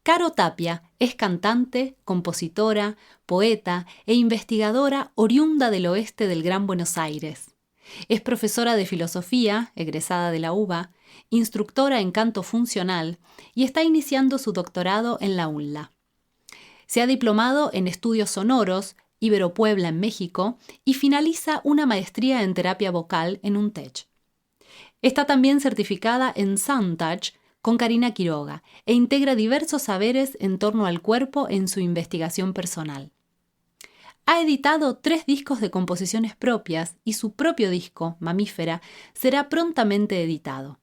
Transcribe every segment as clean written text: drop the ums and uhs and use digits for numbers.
Caro Tapia es cantante, compositora, poeta e investigadora oriunda del oeste del Gran Buenos Aires. Es profesora de filosofía, egresada de la UBA, instructora en canto funcional y está iniciando su doctorado en la UNLA. Se ha diplomado en estudios sonoros, Ibero-Puebla en México, y finaliza una maestría en terapia vocal en UNTECH. Está también certificada en Sound Touch con Karina Quiroga e integra diversos saberes en torno al cuerpo en su investigación personal. Ha editado 3 discos de composiciones propias y su propio disco, Mamífera, será prontamente editado.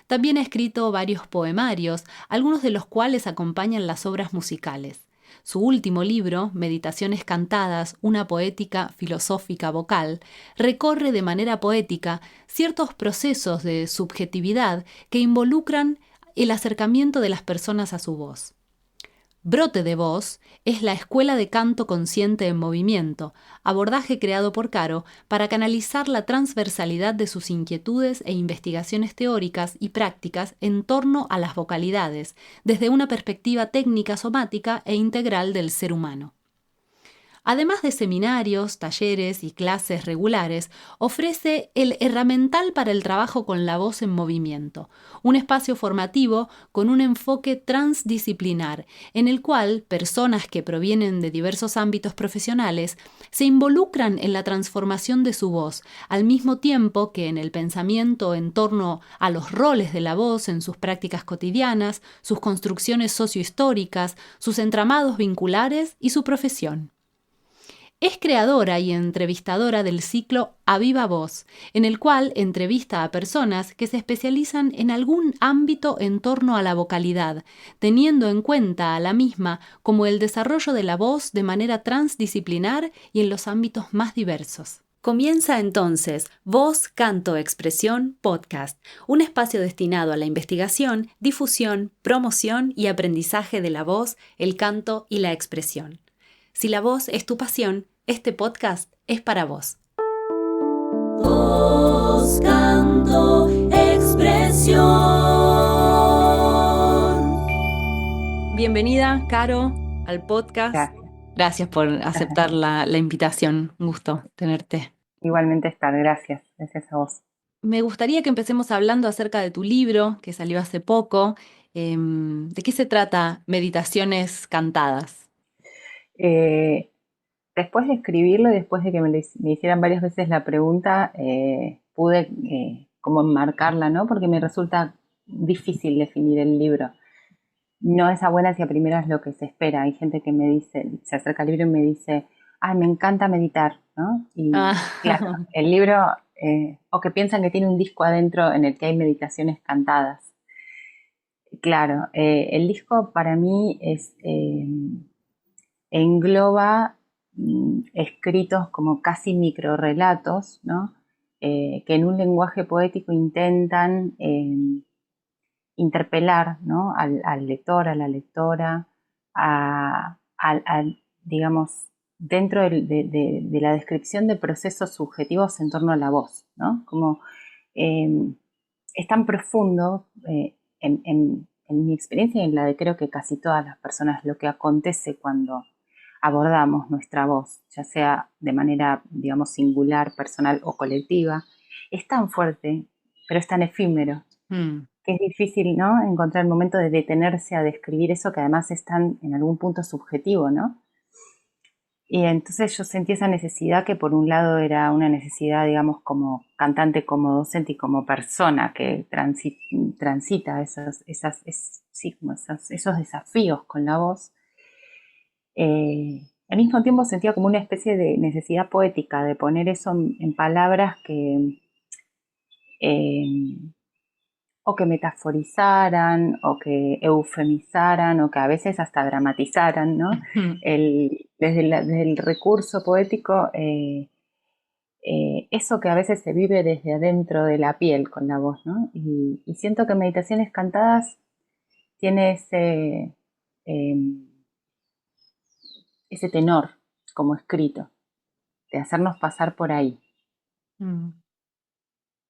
También ha escrito varios poemarios, algunos de los cuales acompañan las obras musicales. Su último libro, Meditaciones cantadas, una poética filosófica vocal, recorre de manera poética ciertos procesos de subjetividad que involucran el acercamiento de las personas a su voz. Brote de Voz es la escuela de canto consciente en movimiento, abordaje creado por Caro para canalizar la transversalidad de sus inquietudes e investigaciones teóricas y prácticas en torno a las vocalidades, desde una perspectiva técnica somática e integral del ser humano. Además de seminarios, talleres y clases regulares, ofrece el Herramental para el trabajo con la voz en movimiento, un espacio formativo con un enfoque transdisciplinar, en el cual personas que provienen de diversos ámbitos profesionales se involucran en la transformación de su voz, al mismo tiempo que en el pensamiento en torno a los roles de la voz en sus prácticas cotidianas, sus construcciones sociohistóricas, sus entramados vinculares y su profesión. Es creadora y entrevistadora del ciclo A Viva Voz, en el cual entrevista a personas que se especializan en algún ámbito en torno a la vocalidad, teniendo en cuenta a la misma como el desarrollo de la voz de manera transdisciplinar y en los ámbitos más diversos. Comienza entonces Voz, Canto, Expresión, Podcast, un espacio destinado a la investigación, difusión, promoción y aprendizaje de la voz, el canto y la expresión. Si la voz es tu pasión, este podcast es para vos. Voz, canto, expresión. Bienvenida, Caro, al podcast. Gracias. Gracias por aceptar la invitación. Un gusto tenerte. Igualmente estar, gracias a vos. Me gustaría que empecemos hablando acerca de tu libro, que salió hace poco. ¿De qué se trata Meditaciones cantadas? Después de escribirlo y después de que me hicieran varias veces la pregunta, pude como enmarcarla, ¿no? Porque me resulta difícil definir el libro. No es a buenas y a primeras lo que se espera. Hay gente que me dice, se acerca al libro y me dice, ay, me encanta meditar, ¿no? Y claro, el libro, o que piensan que tiene un disco adentro en el que hay meditaciones cantadas. Claro, el disco para mí engloba escritos como casi microrelatos, ¿no? Que en un lenguaje poético intentan interpelar, ¿no? al lector, a la lectora, digamos, dentro de la descripción de procesos subjetivos en torno a la voz, ¿no? Como es tan profundo en mi experiencia y en la de creo que casi todas las personas, lo que acontece cuando abordamos nuestra voz, ya sea de manera, digamos, singular, personal o colectiva, es tan fuerte, pero es tan efímero, que es difícil, ¿no? Encontrar el momento de detenerse a describir eso que además es tan, en algún punto, subjetivo, ¿no? Y entonces yo sentí esa necesidad que por un lado era una necesidad, digamos, como cantante, como docente y como persona que transita esos desafíos con la voz. Al mismo tiempo sentía como una especie de necesidad poética de poner eso en palabras que o que metaforizaran o que eufemizaran o que a veces hasta dramatizaran, ¿no? Desde el recurso poético, eso que a veces se vive desde adentro de la piel con la voz, ¿no? Y siento que Meditaciones Cantadas tiene ese tenor como escrito, de hacernos pasar por ahí.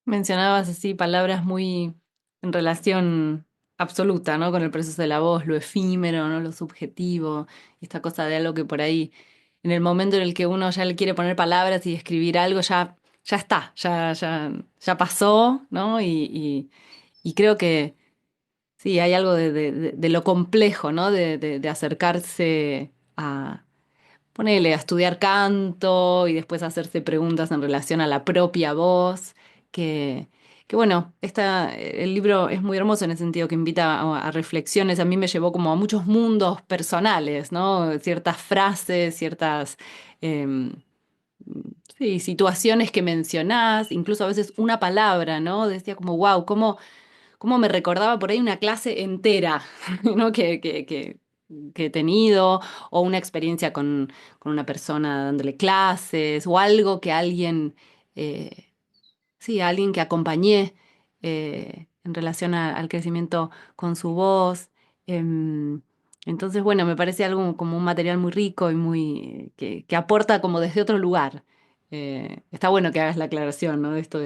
Mencionabas así palabras muy en relación absoluta, ¿no? Con el proceso de la voz, lo efímero, ¿no? Lo subjetivo, esta cosa de algo que por ahí, en el momento en el que uno ya le quiere poner palabras y escribir algo, ya está, ya pasó, ¿no? Y creo que sí, hay algo de lo complejo, ¿no? De acercarse a, ponele, a estudiar canto y después hacerse preguntas en relación a la propia voz, que, que bueno, el libro es muy hermoso en el sentido que invita a reflexiones, a mí me llevó como a muchos mundos personales, ¿no? Ciertas frases, ciertas... em, Sí, situaciones que mencionás, incluso a veces una palabra, ¿no? Decía como, wow, cómo me recordaba por ahí una clase entera, ¿no? Que he tenido, o una experiencia con una persona dándole clases, o algo que alguien, eh, sí, alguien que acompañé en relación al crecimiento con su voz. Em, entonces, bueno, me parece algo como un material muy rico y muy, que aporta como desde otro lugar. Está bueno que hagas la aclaración, ¿no? De esto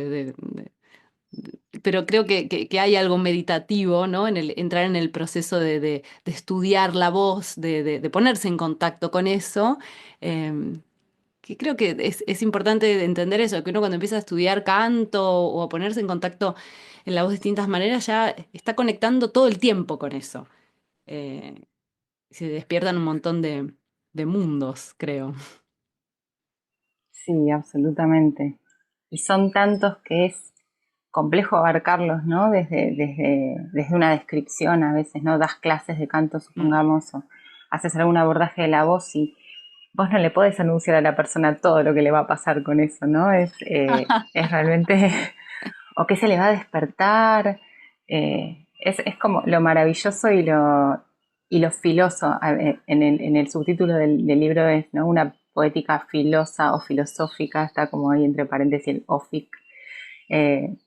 pero creo que hay algo meditativo, ¿no? En el entrar en el proceso de estudiar la voz, de ponerse en contacto con eso, eh, que creo que es importante entender eso, que uno cuando empieza a estudiar canto o a ponerse en contacto en la voz de distintas maneras, ya está conectando todo el tiempo con eso. Eh, Se despiertan un montón de mundos, creo. Sí, absolutamente. Y son tantos que es complejo abarcarlos, ¿no? Desde una descripción a veces, ¿no? Das clases de canto, Mm. supongamos, o haces algún abordaje de la voz y vos no le podés anunciar a la persona todo lo que le va a pasar con eso, ¿no? Es realmente, o qué se le va a despertar. Es como lo maravilloso y lo filoso. En el subtítulo del libro es, ¿no? Una poética filosa o filosófica, está como ahí entre paréntesis el ofic. Eh,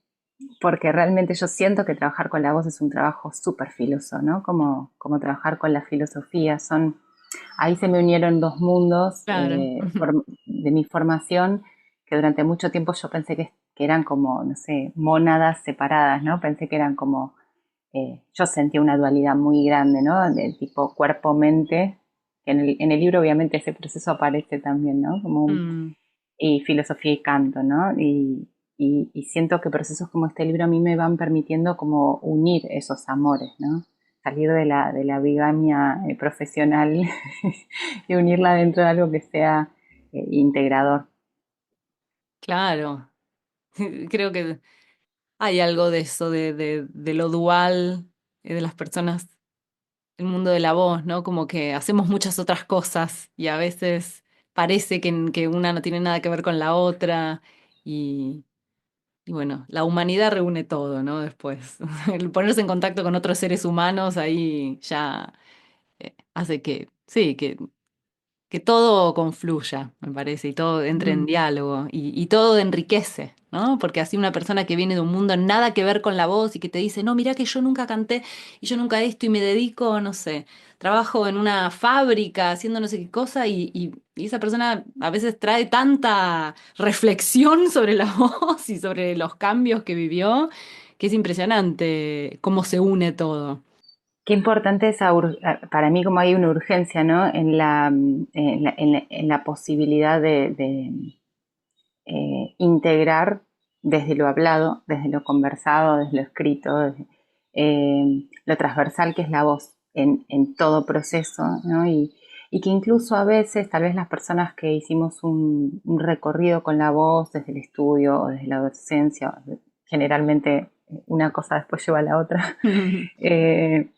Porque realmente yo siento que trabajar con la voz es un trabajo súper filoso, ¿no? Como trabajar con la filosofía. Ahí se me unieron dos mundos Claro. de mi formación que durante mucho tiempo yo pensé que eran como, no sé, mónadas separadas, ¿no? Pensé que eran como, yo sentía una dualidad muy grande, ¿no? Del tipo cuerpo-mente, que en el libro obviamente ese proceso aparece también, ¿no? Mm. Y filosofía y canto, ¿no? Y siento que procesos como este libro a mí me van permitiendo como unir esos amores, ¿no? Salir de la bigamia profesional y unirla dentro de algo que sea integrador. Claro. Creo que hay algo de eso, de lo dual, de las personas, el mundo de la voz, ¿no? Como que hacemos muchas otras cosas y a veces parece que una no tiene nada que ver con la otra y, y bueno, la humanidad reúne todo, ¿no? Después, el ponerse en contacto con otros seres humanos ahí ya hace sí, que todo confluya, me parece, y todo entre en diálogo y todo enriquece, ¿no? Porque así una persona que viene de un mundo nada que ver con la voz y que te dice, no, mira que yo nunca canté y yo nunca esto y me dedico, no sé, trabajo en una fábrica haciendo no sé qué cosa y esa persona a veces trae tanta reflexión sobre la voz y sobre los cambios que vivió, que es impresionante cómo se une todo. Qué importante para mí como hay una urgencia, ¿no? En la posibilidad de integrar desde lo hablado, desde lo conversado, desde lo escrito, lo transversal que es la voz en todo proceso, ¿no? Y que incluso a veces, tal vez las personas que hicimos un recorrido con la voz desde el estudio o desde la docencia, generalmente una cosa después lleva a la otra, eh,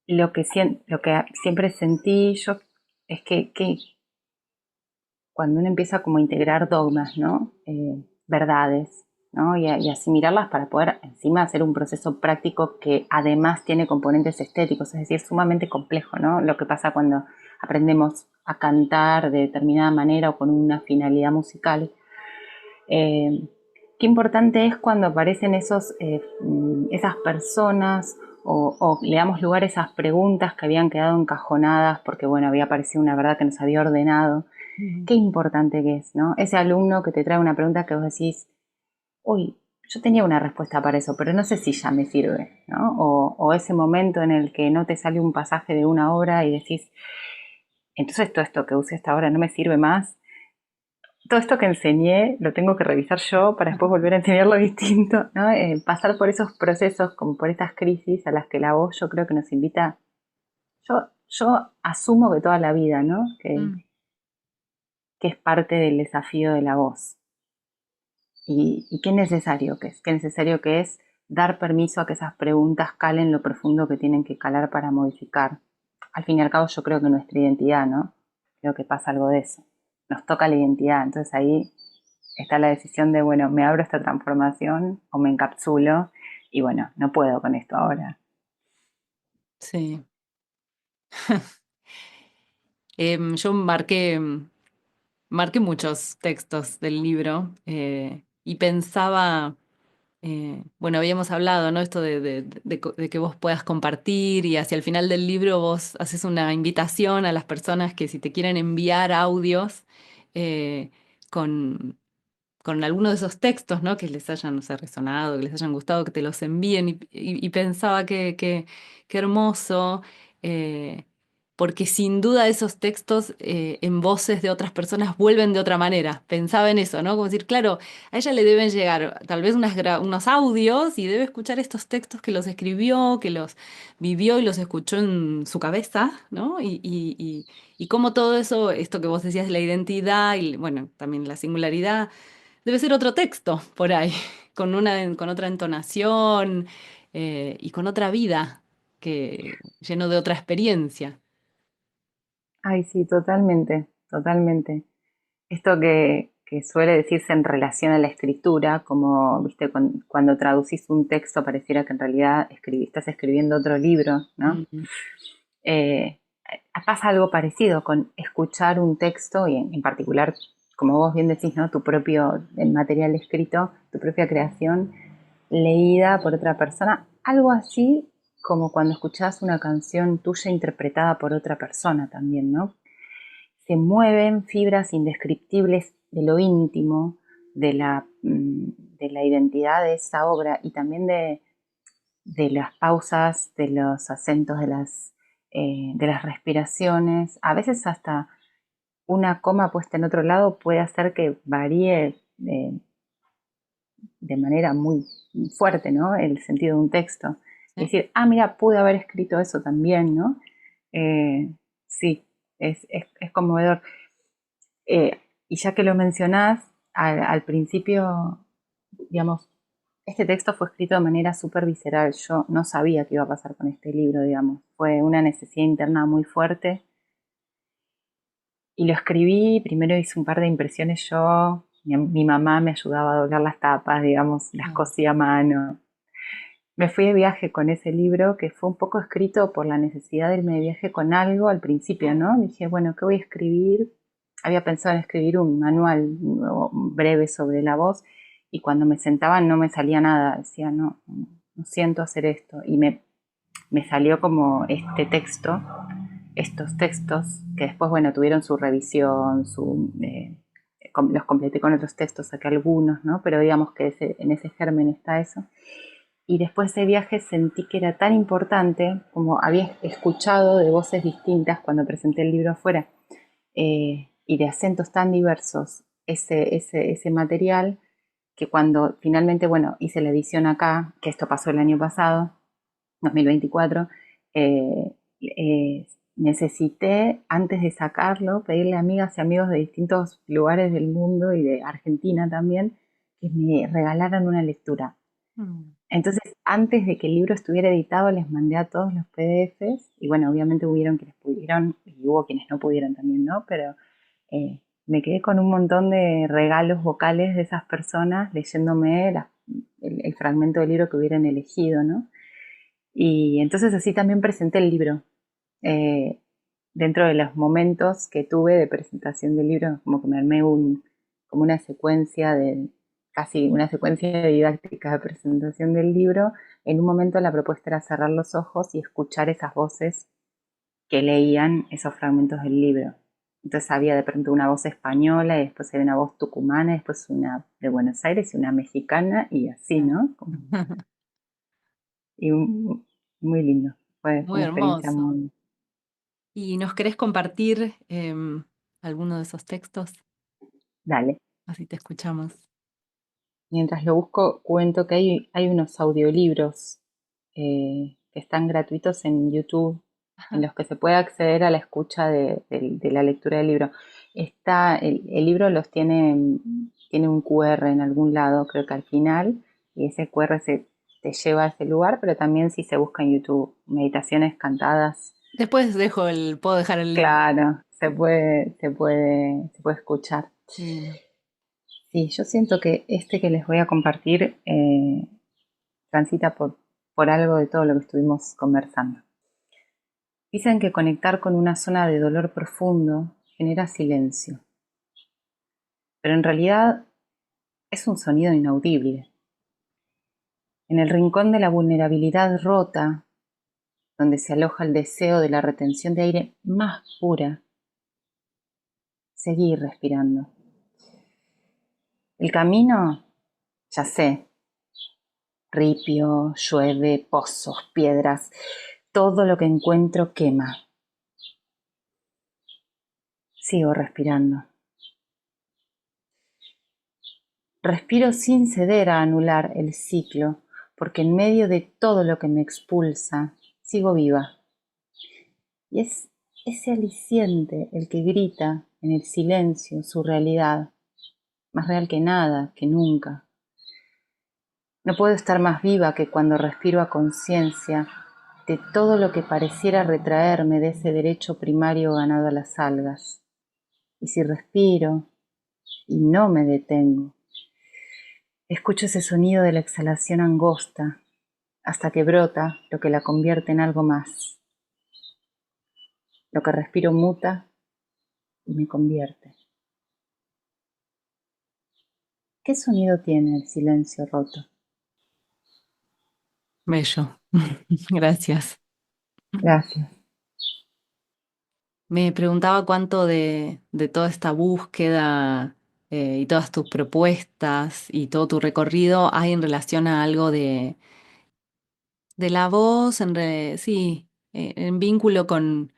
lo que siempre sentí yo es que cuando uno empieza como a integrar dogmas, ¿no? Verdades, ¿no? Y asimilarlas para poder encima hacer un proceso práctico que además tiene componentes estéticos, es decir, sumamente complejo, ¿no? Lo que pasa cuando aprendemos a cantar de determinada manera o con una finalidad musical. Eh, Qué importante es cuando aparecen esas personas o le damos lugar a esas preguntas que habían quedado encajonadas porque, bueno, había aparecido una verdad que nos había ordenado. Qué importante que es, ¿no? Ese alumno que te trae una pregunta que vos decís, uy, yo tenía una respuesta para eso, pero no sé si ya me sirve, ¿no? O ese momento en el que no te sale un pasaje de una obra y decís, entonces todo esto que usé hasta ahora no me sirve más. Todo esto que enseñé lo tengo que revisar yo para después volver a enseñarlo distinto, ¿no? Pasar por esos procesos, como por estas crisis a las que la voz yo creo que nos invita. Yo asumo que toda la vida, ¿no? Mm. Que es parte del desafío de la voz. Y qué necesario que es, qué necesario que es dar permiso a que esas preguntas calen lo profundo que tienen que calar para modificar. Al fin y al cabo yo creo que nuestra identidad, ¿no? Creo que pasa algo de eso. Nos toca la identidad, entonces ahí está la decisión de, bueno, me abro esta transformación o me encapsulo y bueno, no puedo con esto ahora. Sí. Yo marqué muchos textos del libro y pensaba, bueno, habíamos hablado, ¿no? Esto de que vos puedas compartir y hacia el final del libro vos haces una invitación a las personas que si te quieren enviar audios eh, con, con alguno de esos textos, ¿no? Que les hayan, no sé, resonado, que les hayan gustado, que te los envíen y pensaba qué hermoso. eh, Porque sin duda esos textos en voces de otras personas vuelven de otra manera. Pensaba en eso, ¿no? Como decir, claro, a ella le deben llegar tal vez unos audios y debe escuchar estos textos que los escribió, que los vivió y los escuchó en su cabeza, ¿no? Y cómo todo eso, esto que vos decías de la identidad y, bueno, también la singularidad, debe ser otro texto por ahí, con otra entonación y con otra vida, lleno de otra experiencia. Ay, sí, totalmente, totalmente. Esto que suele decirse en relación a la escritura, como, viste, cuando traducís un texto pareciera que en realidad estás escribiendo otro libro, ¿no? Mm. Eh, Pasa algo parecido con escuchar un texto y en particular, como vos bien decís, ¿no? Tu propio el material escrito, tu propia creación leída por otra persona, algo así como cuando escuchás una canción tuya interpretada por otra persona también, ¿no? Se mueven fibras indescriptibles de lo íntimo, de la identidad de esa obra y también de las pausas, de los acentos, de las respiraciones. A veces hasta una coma puesta en otro lado puede hacer que varíe de manera muy fuerte, ¿no? El sentido de un texto. Y Sí. decir, ah, mira, pude haber escrito eso también, ¿no? Sí, es conmovedor. Y ya que lo mencionás, al principio, digamos, este texto fue escrito de manera súper visceral. Yo no sabía qué iba a pasar con este libro, digamos. Fue una necesidad interna muy fuerte. Y lo escribí, primero hice un par de impresiones yo. Mi mamá me ayudaba a doblar las tapas, digamos, las Ah. cosía a mano. Me fui de viaje con ese libro que fue un poco escrito por la necesidad de irme de viaje con algo al principio, ¿no? Dije, bueno, ¿qué voy a escribir? Había pensado en escribir un manual breve sobre la voz y cuando me sentaba no me salía nada. Decía, no, no siento hacer esto. Y me salió como este texto, estos textos que después, bueno, tuvieron su revisión, los completé con otros textos, saqué algunos, ¿no? Pero digamos que en ese germen está eso. Y después de ese viaje sentí que era tan importante, como había escuchado de voces distintas cuando presenté el libro afuera, y de acentos tan diversos ese material, que cuando finalmente, bueno, hice la edición acá, que esto pasó el año pasado, 2024, necesité, antes de sacarlo, pedirle a amigas y amigos de distintos lugares del mundo y de Argentina también, que me regalaran una lectura. Mm. Entonces, antes de que el libro estuviera editado, les mandé a todos los PDFs y bueno, obviamente hubieron quienes pudieron y hubo quienes no pudieron también, ¿no? Pero me quedé con un montón de regalos vocales de esas personas leyéndome el fragmento del libro que hubieran elegido, ¿no? Y entonces así también presenté el libro. Eh, Dentro de los momentos que tuve de presentación del libro, como que me armé como una secuencia casi una secuencia didáctica de presentación del libro. En un momento la propuesta era cerrar los ojos y escuchar esas voces que leían esos fragmentos del libro. Entonces había de pronto una voz española y después había una voz tucumana, y después una de Buenos Aires y una mexicana y así, ¿no? Y muy lindo. Fue Muy una experiencia hermoso. muy... ¿Y nos querés compartir alguno de esos textos? Dale. Así te escuchamos. Mientras lo busco, cuento que hay unos audiolibros que están gratuitos en YouTube, en los que se puede acceder a la escucha de la lectura del libro. El libro tiene un QR en algún lado, creo que al final, y ese QR te lleva a ese lugar, pero también si se busca en YouTube, meditaciones cantadas, Después puedo dejar el link. claro, se puede escuchar. Divino. Sí, yo siento que este que les voy a compartir transita por algo de todo lo que estuvimos conversando. Dicen que conectar con una zona de dolor profundo genera silencio, pero en realidad es un sonido inaudible. En el rincón de la vulnerabilidad rota, donde se aloja el deseo de la retención de aire más pura, seguir respirando. El camino, ya sé, ripio, llueve, pozos, piedras, todo lo que encuentro quema. Sigo respirando. Respiro sin ceder a anular el ciclo, porque en medio de todo lo que me expulsa, sigo viva. Y es ese aliciente el que grita en el silencio su realidad, más real que nada, que nunca. No puedo estar más viva que cuando respiro a conciencia de todo lo que pareciera retraerme de ese derecho primario ganado a las algas. Y si respiro y no me detengo, escucho ese sonido de la exhalación angosta hasta que brota lo que la convierte en algo más. Lo que respiro muta y me convierte. ¿Qué sonido tiene el silencio roto? Bello. Gracias. Gracias. Me preguntaba cuánto de toda esta búsqueda y todas tus propuestas y todo tu recorrido hay en relación a algo de la voz, sí, en vínculo con,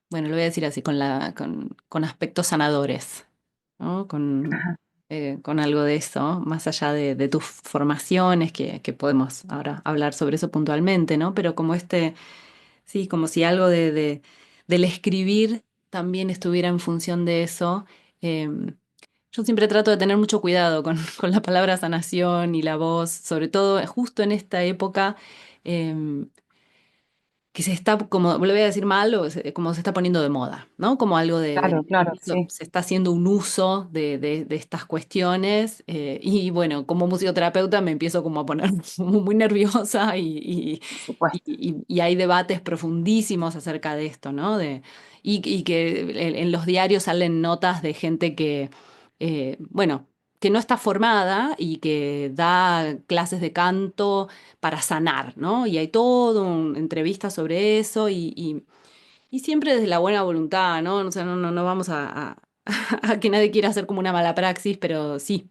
bueno, lo voy a decir así, con aspectos sanadores, ¿no? Con algo de eso, más allá de tus formaciones, que podemos ahora hablar sobre eso puntualmente, ¿no? Pero como sí, como si algo del escribir también estuviera en función de eso. Em, yo siempre trato de tener mucho cuidado con, con la palabra sanación y la voz, sobre todo justo en esta época. em, que se está, como lo voy a decir mal, como se está poniendo de moda, ¿no? Como algo Claro, claro, sí, se está haciendo un uso de estas cuestiones y bueno, como musicoterapeuta me empiezo como a poner como muy nerviosa por supuesto. y hay debates profundísimos acerca de esto, ¿no? Y que en los diarios salen notas de gente que, bueno, que no está formada y que da clases de canto para sanar, ¿no? Y hay todo entrevistas sobre eso y siempre desde la buena voluntad, ¿no? O sea, no vamos a que nadie quiera hacer como una mala praxis, pero sí,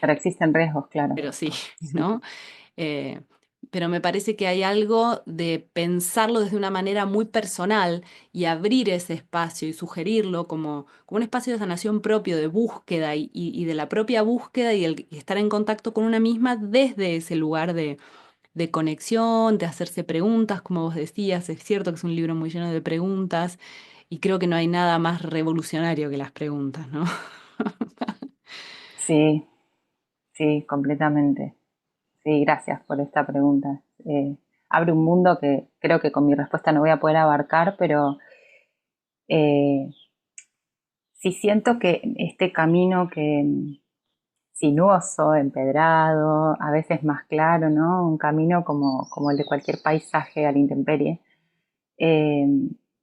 Pero existen riesgos, claro. pero sí, ¿no? Eh, pero me parece que hay algo de pensarlo desde una manera muy personal y abrir ese espacio y sugerirlo como un espacio de sanación propio, de búsqueda y de la propia búsqueda y estar en contacto con una misma desde ese lugar de conexión, de hacerse preguntas, como vos decías, es cierto que es un libro muy lleno de preguntas y creo que no hay nada más revolucionario que las preguntas, ¿no? Sí, sí, completamente. Sí, gracias por esta pregunta. Abre un mundo que creo que con mi respuesta no voy a poder abarcar, pero eh, sí siento que este camino que sinuoso, empedrado, a veces más claro, ¿no? Un camino como el de cualquier paisaje a la intemperie, eh,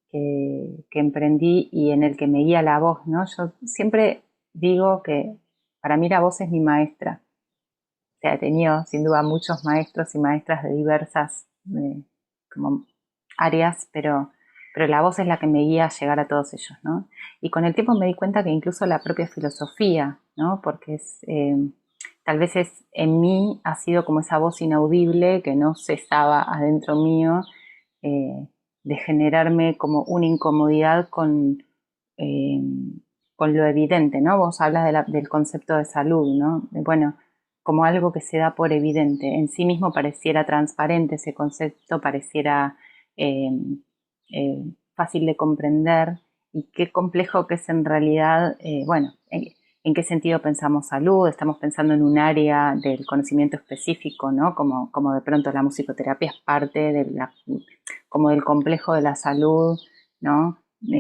que emprendí y en el que me guía la voz, ¿no? Yo siempre digo que para mí la voz es mi maestra. O sea, he tenido sin duda muchos maestros y maestras de diversas como áreas, pero pero la voz es la que me guía a llegar a todos ellos, ¿no? Y con el tiempo me di cuenta que incluso la propia filosofía, ¿no? Porque tal vez en mí ha sido como esa voz inaudible que no cesaba adentro mío, eh, de generarme como una incomodidad eh, con lo evidente, ¿no? Vos hablas del concepto de salud, ¿no? Bueno, como algo que se da por evidente. En sí mismo pareciera transparente ese concepto, pareciera eh, fácil de comprender, y qué complejo que es en realidad, bueno, en qué sentido pensamos salud. Estamos pensando en un área del conocimiento específico, ¿no? Como de pronto la musicoterapia es parte como del complejo de la salud, ¿no?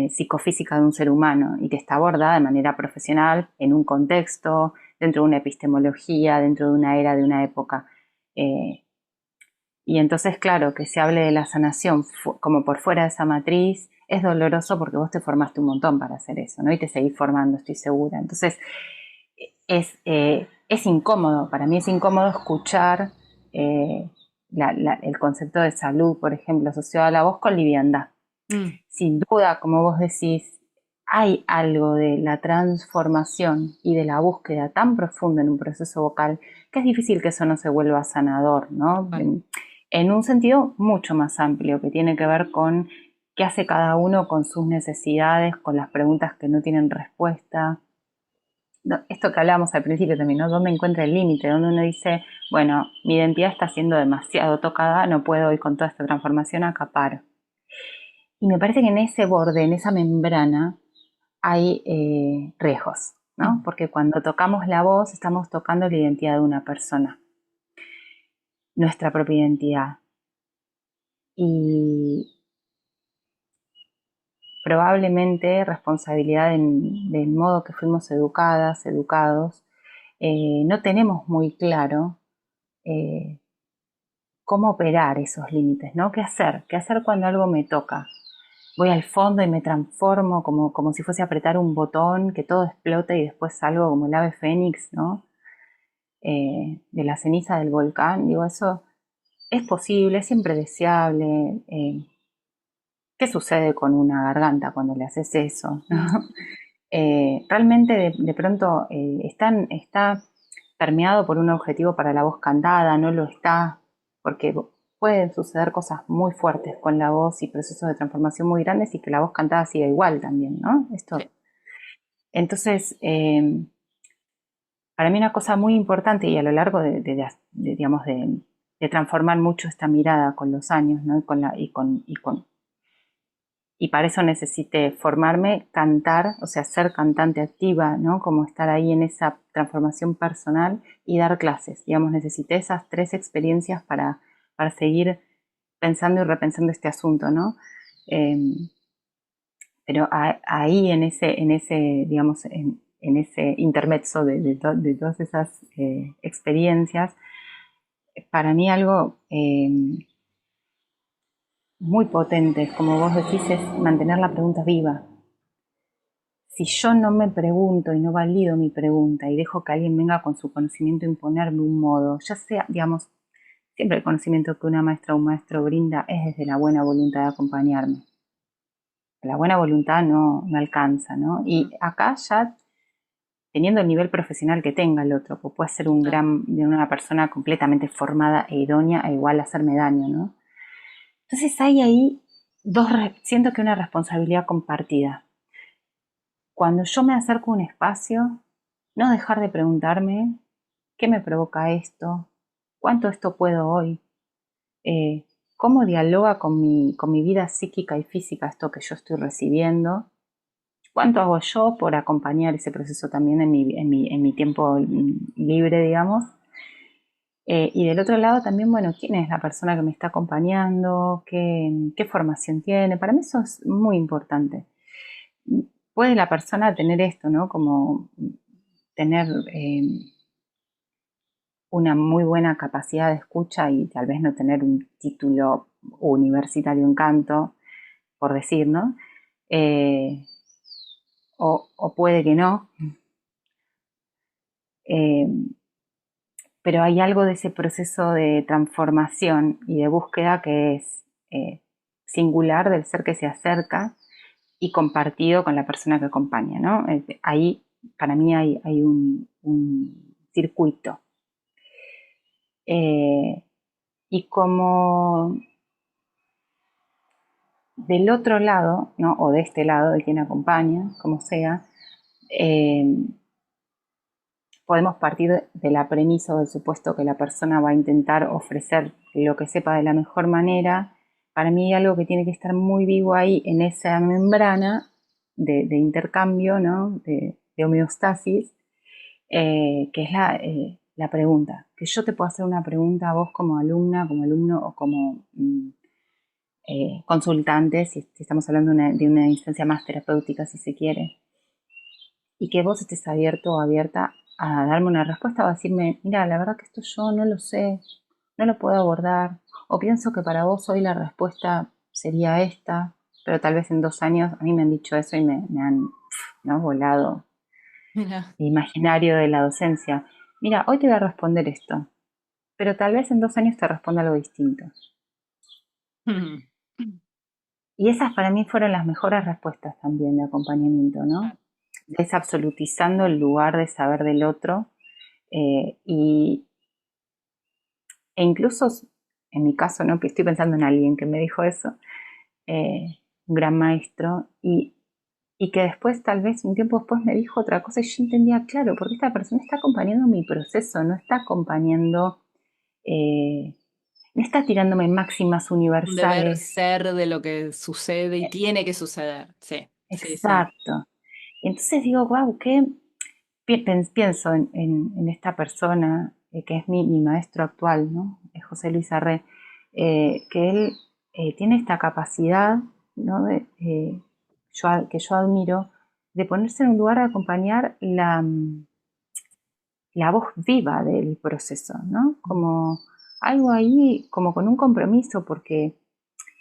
Psicofísica de un ser humano, y que está abordada de manera profesional en un contexto, dentro de una epistemología, dentro de una era, de una época. Eh, y entonces, claro, que se hable de la sanación como por fuera de esa matriz es doloroso, porque vos te formaste un montón para hacer eso, ¿no? Y te seguís formando, estoy segura. Entonces, es incómodo, para mí es incómodo escuchar eh, el concepto de salud, por ejemplo, asociado a la voz con liviandad. Sin duda, como vos decís, hay algo de la transformación y de la búsqueda tan profunda en un proceso vocal que es difícil que eso no se vuelva sanador, ¿no? Vale. En un sentido mucho más amplio, que tiene que ver con qué hace cada uno con sus necesidades, con las preguntas que no tienen respuesta. Esto que hablábamos al principio también, ¿no? ¿Dónde encuentra el límite? Donde uno dice, bueno, mi identidad está siendo demasiado tocada, no puedo ir con toda esta transformación, acaparo. Y me parece que en ese borde, en esa membrana, hay riesgos, ¿no? Porque cuando tocamos la voz, estamos tocando la identidad de una persona, nuestra propia identidad. Y probablemente responsabilidad del modo que fuimos educadas, educados, no tenemos muy claro eh, cómo operar esos límites, ¿no? ¿Qué hacer? ¿Qué hacer cuando algo me toca? Voy al fondo y me transformo como si fuese a apretar un botón, que todo explote y después salgo como el ave fénix, ¿no? De la ceniza del volcán. Digo, eso es posible, es siempre deseable. ¿Qué sucede con una garganta cuando le haces eso, ¿no? Realmente de pronto está permeado por un objetivo para la voz cantada, no lo está, porque pueden suceder cosas muy fuertes con la voz y procesos de transformación muy grandes, y que la voz cantada siga igual también, ¿no? Sí. Entonces, para mí una cosa muy importante, y a lo largo digamos, de transformar mucho esta mirada con los años, ¿no? Y para eso necesité formarme, cantar, o sea, ser cantante activa, ¿no? Como estar ahí en esa transformación personal y dar clases. Digamos, necesité esas 3 experiencias para seguir pensando y repensando este asunto, ¿no? Eh, pero ahí digamos, en ese intermezzo de todas esas experiencias, para mí algo muy potente, como vos decís, es mantener la pregunta viva. Si yo no me pregunto y no valido mi pregunta y dejo que alguien venga con su conocimiento a imponerme un modo, ya sea, digamos, siempre el conocimiento que una maestra o un maestro brinda es desde la buena voluntad de acompañarme. La buena voluntad no alcanza, ¿no? Y acá ya, teniendo el nivel profesional que tenga el otro, pues puede ser Claro. una persona completamente formada e idónea e igual hacerme daño, ¿no? Entonces hay ahí siento que una responsabilidad compartida. Cuando yo me acerco a un espacio, no dejar de preguntarme qué me provoca esto, cuánto esto puedo hoy, eh, cómo dialoga con mi vida psíquica y física esto que yo estoy recibiendo, cuánto hago yo por acompañar ese proceso también en mi tiempo libre, digamos. Y del otro lado también, bueno, quién es la persona que me está acompañando, qué formación tiene. Para mí eso es muy importante. Puede la persona tener esto, ¿no? Como tener una muy buena capacidad de escucha y tal vez no tener un título universitario en canto, por decir, ¿no? Eh, o puede que no. Eh, pero hay algo de ese proceso de transformación y de búsqueda que es singular del ser que se acerca y compartido con la persona que acompaña, ¿no? Ahí, para mí, hay un circuito. Y como del otro lado, ¿no? O de este lado, de quien acompaña, como sea, eh, podemos partir de la premisa o del supuesto que la persona va a intentar ofrecer lo que sepa de la mejor manera. Para mí hay algo que tiene que estar muy vivo ahí en esa membrana de intercambio, ¿no? de homeostasis, que es la pregunta. Que yo te puedo hacer una pregunta a vos como alumna, como alumno o como consultante, si estamos hablando de una instancia más terapéutica, si se quiere, y que vos estés abierto o abierta a darme una respuesta o a decirme, mira, la verdad que esto yo no lo sé, no lo puedo abordar, o pienso que para vos hoy la respuesta sería esta, pero tal vez en 2 años a mí me han dicho eso y me han, ¿no?, volado Mira. el imaginario de la docencia. Mira, hoy te voy a responder esto, pero tal vez en 2 años te responda algo distinto. Mm. Y esas para mí fueron las mejores respuestas también de acompañamiento, ¿no? Desabsolutizando el lugar de saber del otro, y, e incluso en mi caso, ¿no?, que estoy pensando en alguien que me dijo eso, un gran maestro, y que después, tal vez un tiempo después, me dijo otra cosa y yo entendía, claro, porque esta persona está acompañando mi proceso, no está acompañando, eh, no está tirándome máximas Un deber universales. ser de lo que sucede y tiene que suceder. Sí, sí, sí. Exacto. Y entonces digo, wow, qué pienso en esta persona, que es mi maestro actual, ¿no? José Luis Arre, que él tiene esta capacidad, ¿no?, que yo admiro, de ponerse en un lugar de acompañar la voz viva del proceso, ¿no? Como algo ahí, como con un compromiso, porque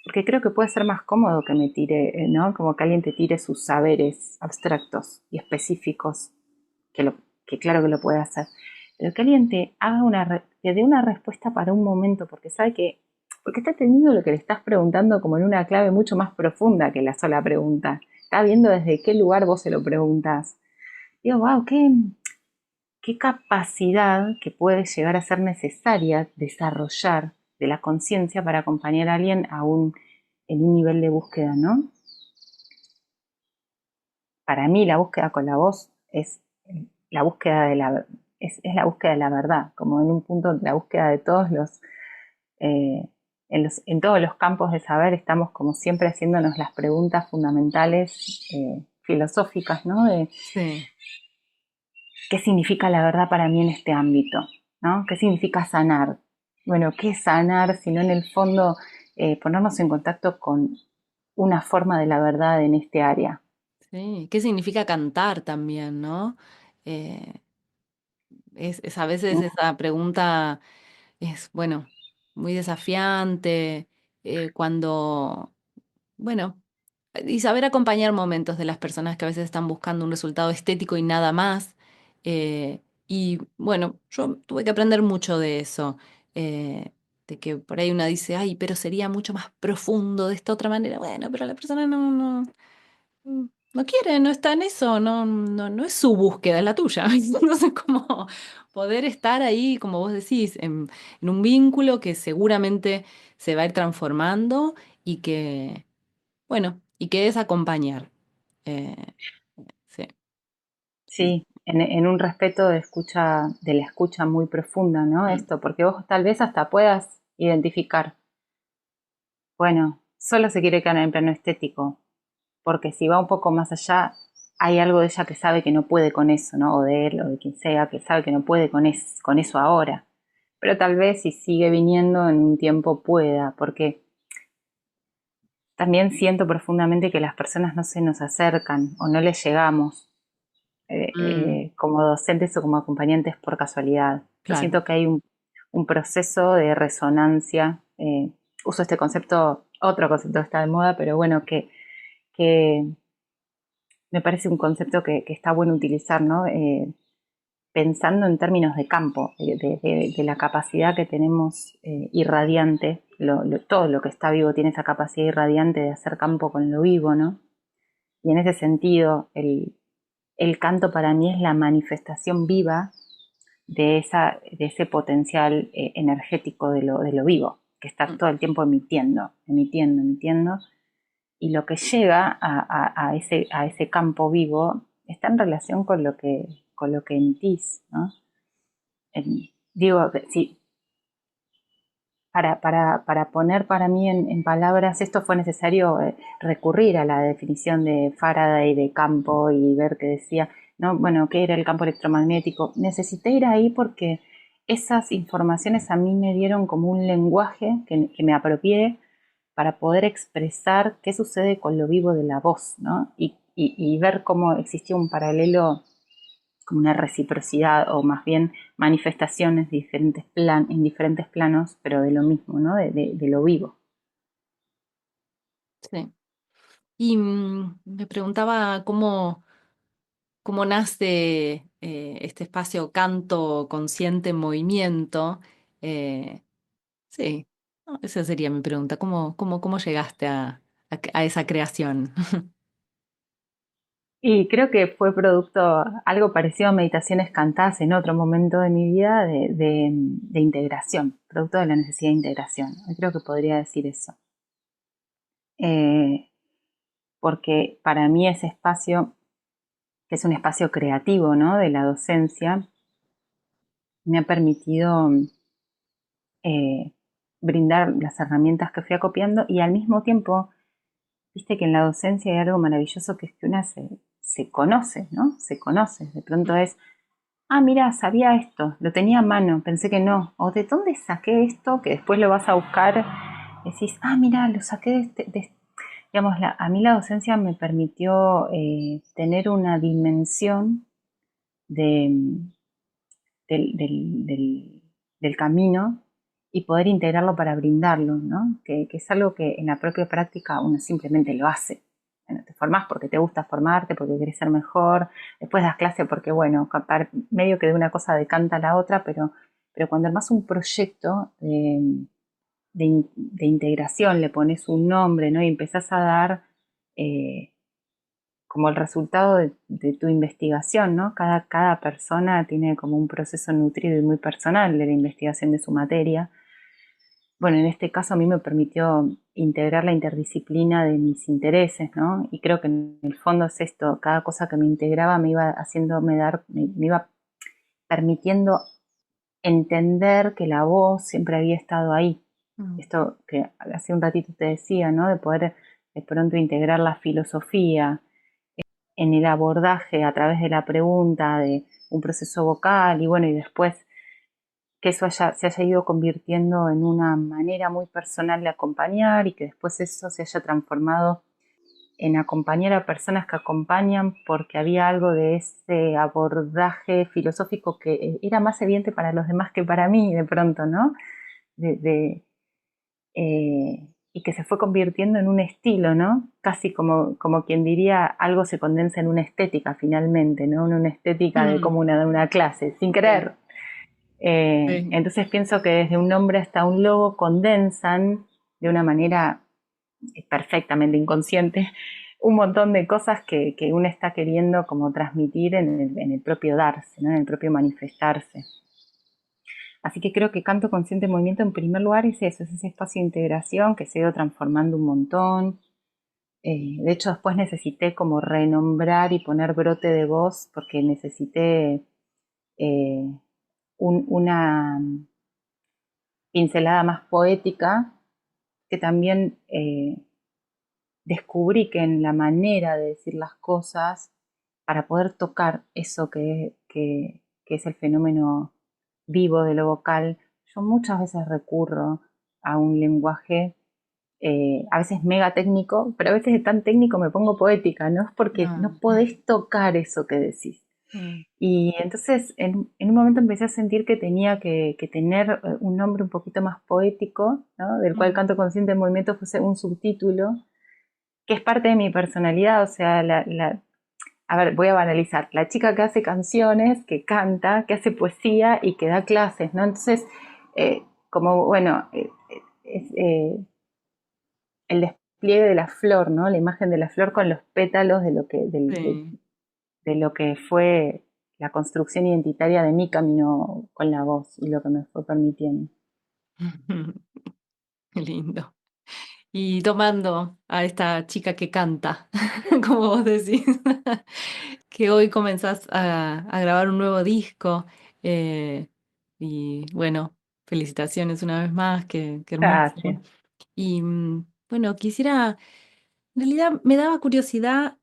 creo que puede ser más cómodo que me tire, ¿no? Como que alguien te tire sus saberes abstractos y específicos, que claro que lo puede hacer, pero que alguien te haga te dé una respuesta para un momento, porque sabe porque está teniendo lo que le estás preguntando como en una clave mucho más profunda que la sola pregunta. Está viendo desde qué lugar vos se lo preguntas. Digo, wow, qué capacidad que puede llegar a ser necesaria desarrollar de la conciencia para acompañar a alguien en un nivel de búsqueda, ¿no? Para mí la búsqueda con la voz es la búsqueda es la búsqueda de la verdad, como en un punto la búsqueda de todos eh, en todos los campos de saber estamos como siempre haciéndonos las preguntas fundamentales, filosóficas, ¿no? De Sí. qué significa la verdad para mí en este ámbito, ¿no? ¿Qué significa sanar? Bueno, ¿qué es sanar? Sino en el fondo ponernos en contacto con una forma de la verdad en este área. Sí. ¿Qué significa cantar también, no? Eh, es a veces esa pregunta es, bueno, muy desafiante, cuando, bueno, y saber acompañar momentos de las personas que a veces están buscando un resultado estético y nada más. Y bueno, yo tuve que aprender mucho de eso, de que por ahí una dice, ay, pero sería mucho más profundo de esta otra manera. Bueno, pero la persona no quiere, no está en eso, no es su búsqueda, es la tuya. Entonces, como poder estar ahí, como vos decís, en un vínculo que seguramente se va a ir transformando y que, bueno, y que es acompañar. Eh, sí. Sí, en un respeto de la escucha muy profunda, ¿no? Mm. Esto, porque vos tal vez hasta puedas identificar, bueno, solo se quiere quedar en el plano estético, porque si va un poco más allá, hay algo de ella que sabe que no puede con eso, ¿no? O de él, o de quien sea, que sabe que no puede con eso ahora. Pero tal vez si sigue viniendo en un tiempo pueda, porque también siento profundamente que las personas no se nos acercan o no les llegamos, Mm, como docentes o como acompañantes por casualidad. Yo claro. siento que hay un proceso de resonancia. Uso este concepto, otro concepto que está de moda, pero bueno, que me parece un concepto que está bueno utilizar, ¿no? pensando en términos de campo, de la capacidad que tenemos irradiante, todo lo que está vivo tiene esa capacidad irradiante de hacer campo con lo vivo, ¿no? Y en ese sentido, el canto para mí es la manifestación viva de ese potencial energético de lo vivo, que está todo el tiempo emitiendo, y lo que llega a ese campo vivo está en relación con lo que emitís, ¿no? Digo, sí, para poner para mí en palabras, esto fue necesario recurrir a la definición de Faraday de campo y ver qué decía, ¿no? Bueno, ¿qué era el campo electromagnético? Necesité ir ahí porque esas informaciones a mí me dieron como un lenguaje que me apropié para poder expresar qué sucede con lo vivo de la voz, ¿no? Y ver cómo existía un paralelo, como una reciprocidad o más bien manifestaciones en diferentes planos, pero de lo mismo, ¿no? De lo vivo. Sí. Y me preguntaba cómo nace este espacio Canto Consciente en Movimiento. Eh, sí, no, esa sería mi pregunta. ¿Cómo llegaste a esa creación? Y creo que fue producto, algo parecido a meditaciones cantadas en otro momento de mi vida, de integración, producto de la necesidad de integración. Creo que podría decir eso. Eh, Porque para mí ese espacio, que es un espacio creativo, ¿no? De la docencia, me ha permitido eh, brindar las herramientas que fui acopiando y al mismo tiempo, viste que en la docencia hay algo maravilloso que es que una se conoce, ¿no? Se conoce. De pronto es, ah, mira, sabía esto, lo tenía a mano, pensé que no. O de dónde saqué esto, que después lo vas a buscar, decís, ah, mira, lo saqué digamos, a mí la docencia me permitió tener una dimensión de, del camino y poder integrarlo para brindarlo, ¿no? Que es algo que en la propia práctica uno simplemente lo hace. Bueno, te formás porque te gusta formarte, porque querés ser mejor, después das clase porque, bueno, medio que de una cosa decanta a la otra, pero cuando armás un proyecto de integración, le pones un nombre, ¿no? Y empezás a dar eh, como el resultado de tu investigación, ¿no? Cada persona tiene como un proceso nutrido y muy personal de la investigación de su materia. Bueno, en este caso a mí me permitió integrar la interdisciplina de mis intereses, ¿no? Y creo que en el fondo es esto, cada cosa que me integraba me iba haciéndome me iba permitiendo entender que la voz siempre había estado ahí. Esto que hace un ratito te decía, ¿no? De poder de pronto integrar la filosofía en el abordaje a través de la pregunta de un proceso vocal y bueno, y después que eso se haya ido convirtiendo en una manera muy personal de acompañar y que después eso se haya transformado en acompañar a personas que acompañan porque había algo de ese abordaje filosófico que era más evidente para los demás que para mí de pronto, ¿no? De, y que se fue convirtiendo en un estilo, ¿no? Casi como quien diría, algo se condensa en una estética finalmente, ¿no? En una estética de como una clase, sin querer. Sí. Entonces pienso que desde un nombre hasta un logo condensan de una manera perfectamente inconsciente un montón de cosas que uno está queriendo como transmitir en el propio darse, ¿no? En el propio manifestarse. Así que creo que Canto Consciente en Movimiento en primer lugar es eso, es ese espacio de integración que se ha ido transformando un montón. De hecho después necesité como renombrar y poner brote de voz porque necesité eh, una pincelada más poética que también descubrí que en la manera de decir las cosas, para poder tocar eso que es el fenómeno vivo de lo vocal, yo muchas veces recurro a un lenguaje a veces mega técnico, pero a veces de tan técnico me pongo poética, ¿no? Es porque no podés tocar eso que decís. Y entonces en un momento empecé a sentir que tenía que tener un nombre un poquito más poético, ¿no? Del cual Canto Consciente en Movimiento fuese un subtítulo, que es parte de mi personalidad, o sea, a ver, voy a banalizar, la chica que hace canciones, que canta, que hace poesía y que da clases, ¿no? Entonces, como, bueno, es el despliegue de la flor, ¿no? La imagen de la flor con los pétalos de lo que, Sí. de lo que fue la construcción identitaria de mi camino con la voz y lo que me fue permitiendo. Qué lindo. Y tomando a esta chica que canta, como vos decís, que hoy comenzás a grabar un nuevo disco. eh, y bueno, felicitaciones una vez más, qué hermoso. Gracias. Y bueno, quisiera, en realidad me daba curiosidad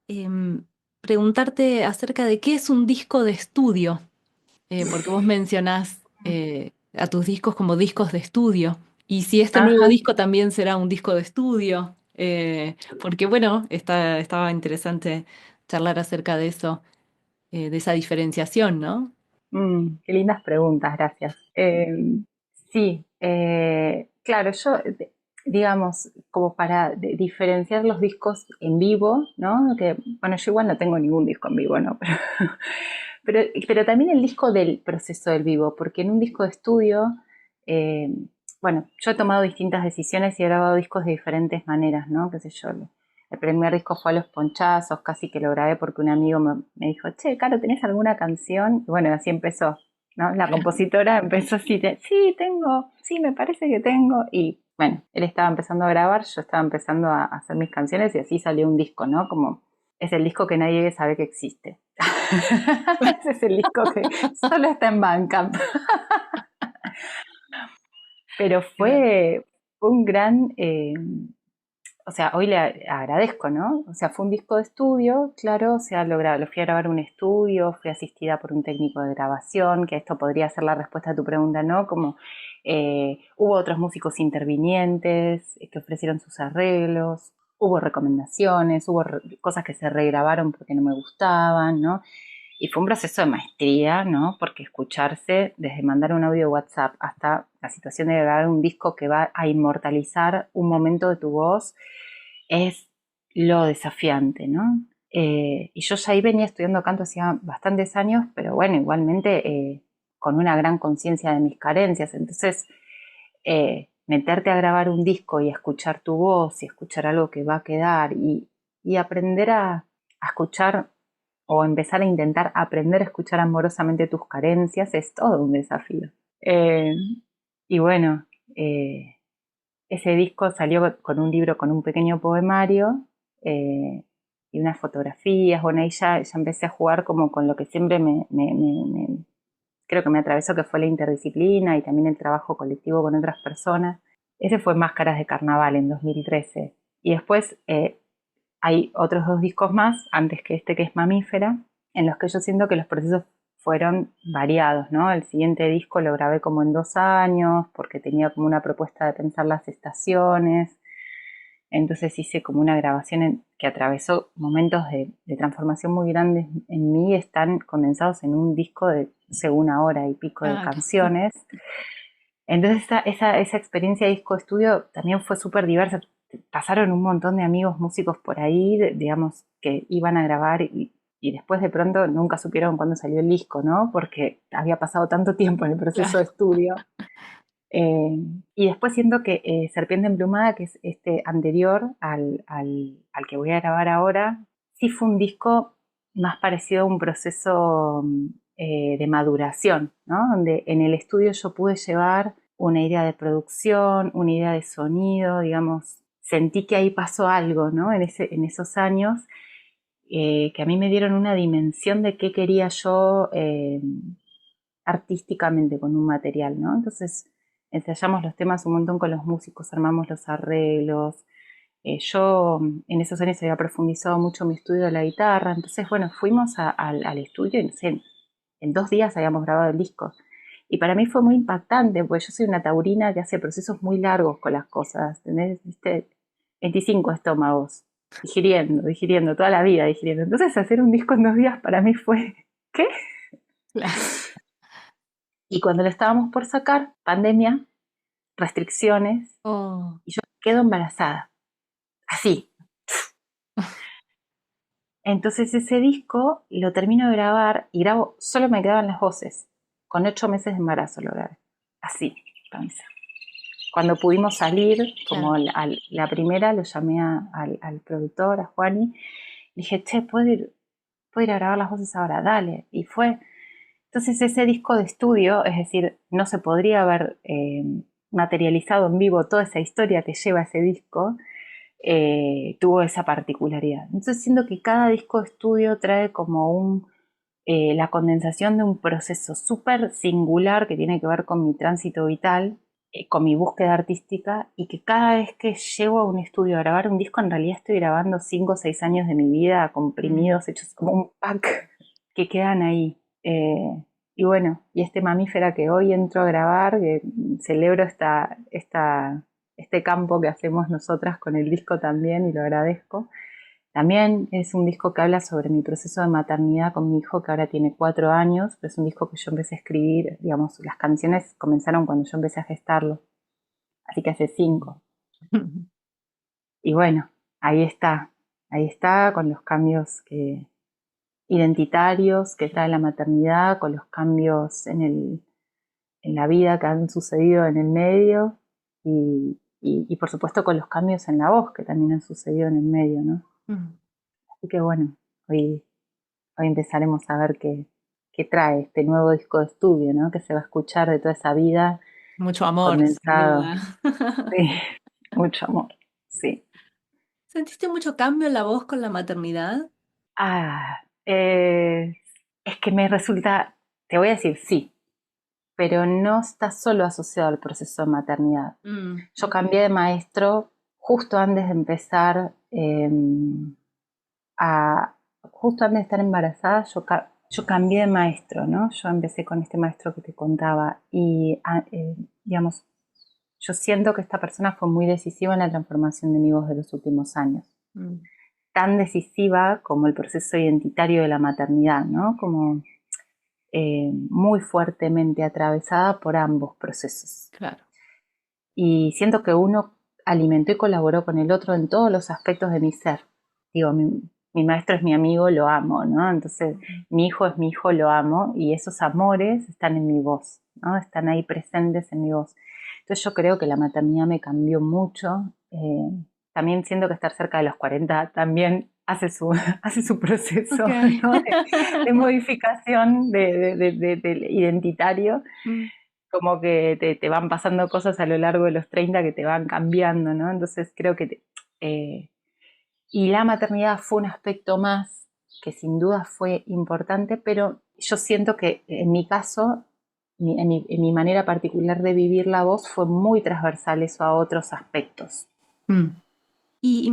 preguntarte acerca de qué es un disco de estudio, porque vos mencionás a tus discos como discos de estudio, y si este nuevo Ajá. disco también será un disco de estudio, porque bueno, estaba interesante charlar acerca de eso, de esa diferenciación, ¿no? Qué lindas preguntas, gracias. Sí, claro, digamos, como para diferenciar los discos en vivo, ¿no? Que, bueno, yo igual no tengo ningún disco en vivo, ¿no? Pero también el disco del proceso del vivo, porque en un disco de estudio, eh, bueno, yo he tomado distintas decisiones y he grabado discos de diferentes maneras, ¿no? Qué sé yo, el primer disco fue a los ponchazos, casi que lo grabé porque un amigo me dijo, che, Caro, ¿tenés alguna canción? Y bueno, así empezó, ¿no? La compositora empezó así, sí, tengo, sí, me parece que tengo. Y bueno, él estaba empezando a grabar, yo estaba empezando a hacer mis canciones y así salió un disco, ¿no? Como es el disco que nadie sabe que existe. Ese es el disco que solo está en Bandcamp. Pero Claro. fue un gran, o sea, hoy le agradezco, ¿no? O sea, fue un disco de estudio, claro, se ha logrado, lo fui a grabar en un estudio, fui asistida por un técnico de grabación, que esto podría ser la respuesta a tu pregunta, ¿no? Como hubo otros músicos intervinientes que ofrecieron sus arreglos, hubo recomendaciones, hubo cosas que se regrabaron porque no me gustaban, ¿no? Y fue un proceso de maestría, ¿no? Porque escucharse, desde mandar un audio de WhatsApp hasta la situación de grabar un disco que va a inmortalizar un momento de tu voz, es lo desafiante, ¿no? Y yo ya ahí venía estudiando canto hacía bastantes años, pero bueno, igualmente con una gran conciencia de mis carencias. Entonces, meterte a grabar un disco y a escuchar tu voz y escuchar algo que va a quedar y aprender a escuchar o empezar a intentar aprender a escuchar amorosamente tus carencias es todo un desafío. Eh, y bueno, eh, ese disco salió con un libro, con un pequeño poemario eh, y unas fotografías. Bueno, ahí ya empecé a jugar como con lo que siempre creo que me atravesó, que fue la interdisciplina y también el trabajo colectivo con otras personas. Ese fue Máscaras de Carnaval en 2013. Y después hay otros dos discos más, antes que este que es Mamífera, en los que yo siento que los procesos fueron variados, ¿no? El siguiente disco lo grabé como en 2 años, porque tenía como una propuesta de pensar las estaciones. Entonces hice como una grabación que atravesó momentos de transformación muy grandes en mí, están condensados en un disco de, no sé, 1 hora y pico de Claro. canciones. Entonces esa experiencia de disco estudio también fue súper diversa. Pasaron un montón de amigos músicos por ahí, digamos, que iban a grabar y después de pronto nunca supieron cuándo salió el disco, ¿no? Porque había pasado tanto tiempo en el proceso de Claro. estudio. Eh, y después siento que Serpiente Emplumada, que es este anterior al que voy a grabar ahora, sí fue un disco más parecido a un proceso de maduración, ¿no? Donde en el estudio yo pude llevar una idea de producción, una idea de sonido, digamos, sentí que ahí pasó algo, ¿no? En esos años, que a mí me dieron una dimensión de qué quería yo artísticamente con un material, ¿no? Entonces ensayamos los temas un montón con los músicos, armamos los arreglos. Yo en esos años había profundizado mucho mi estudio de la guitarra, entonces bueno, fuimos al estudio y no sé, en 2 días habíamos grabado el disco. Y para mí fue muy impactante, porque yo soy una taurina que hace procesos muy largos con las cosas, ¿entendés? ¿Viste? 25 estómagos, digiriendo, toda la vida digiriendo. Entonces hacer un disco en 2 días para mí fue, ¿qué? Claro. Y cuando lo estábamos por sacar, pandemia, restricciones, Oh, y yo quedo embarazada. Así. Entonces ese disco lo termino de grabar y grabo, solo me quedaban las voces. Con 8 meses de embarazo lo grabé. Así, panza. Cuando pudimos salir, Claro. como la primera, lo llamé al productor, a Juani. Dije, che, ¿puedo ir a grabar las voces ahora? Dale. Y fue. Entonces ese disco de estudio, es decir, no se podría haber materializado en vivo toda esa historia que lleva ese disco, tuvo esa particularidad. Entonces siento que cada disco de estudio trae como la condensación de un proceso súper singular que tiene que ver con mi tránsito vital, con mi búsqueda artística, y que cada vez que llego a un estudio a grabar un disco, en realidad estoy grabando 5 o 6 años de mi vida comprimidos, hechos como un pack, que quedan ahí. Y bueno, y este mamífera que hoy entro a grabar, que celebro este campo que hacemos nosotras con el disco también, y lo agradezco. También es un disco que habla sobre mi proceso de maternidad con mi hijo, que ahora tiene 4 años, pero es un disco que yo empecé a escribir, digamos, las canciones comenzaron cuando yo empecé a gestarlo, así que hace 5. Y bueno, ahí está con los cambios identitarios que trae la maternidad, con los cambios en la vida que han sucedido en el medio, y por supuesto con los cambios en la voz que también han sucedido en el medio, ¿no? Así que bueno, hoy empezaremos a ver qué trae este nuevo disco de estudio, ¿no? Que se va a escuchar de toda esa vida Mucho amor, sin condensado. duda. Sí, mucho amor, sí. ¿Sentiste mucho cambio en la voz con la maternidad? Ah, es que me resulta, te voy a decir sí, pero no está solo asociado al proceso de maternidad. Yo cambié de maestro justo antes de empezar justo antes de estar embarazada, yo cambié de maestro, ¿no? Yo empecé con este maestro que te contaba y, digamos, yo siento que esta persona fue muy decisiva en la transformación de mi voz de los últimos años. Tan decisiva como el proceso identitario de la maternidad, ¿no? Como muy fuertemente atravesada por ambos procesos. Claro. Y siento que uno alimentó y colaboró con el otro en todos los aspectos de mi ser. Digo, mi maestro es mi amigo, lo amo, ¿no? Entonces, mi hijo es mi hijo, lo amo, y esos amores están en mi voz, ¿no? Están ahí presentes en mi voz. Entonces yo creo que la maternidad me cambió mucho. También siento que estar cerca de los 40 también hace su, hace su proceso, Okay. ¿no? de modificación del identitario. Como que te van pasando cosas a lo largo de los 30 que te van cambiando, ¿no? Entonces creo que y la maternidad fue un aspecto más que sin duda fue importante, pero yo siento que en mi caso, en mi manera particular de vivir la voz, fue muy transversal eso a otros aspectos. ¿Y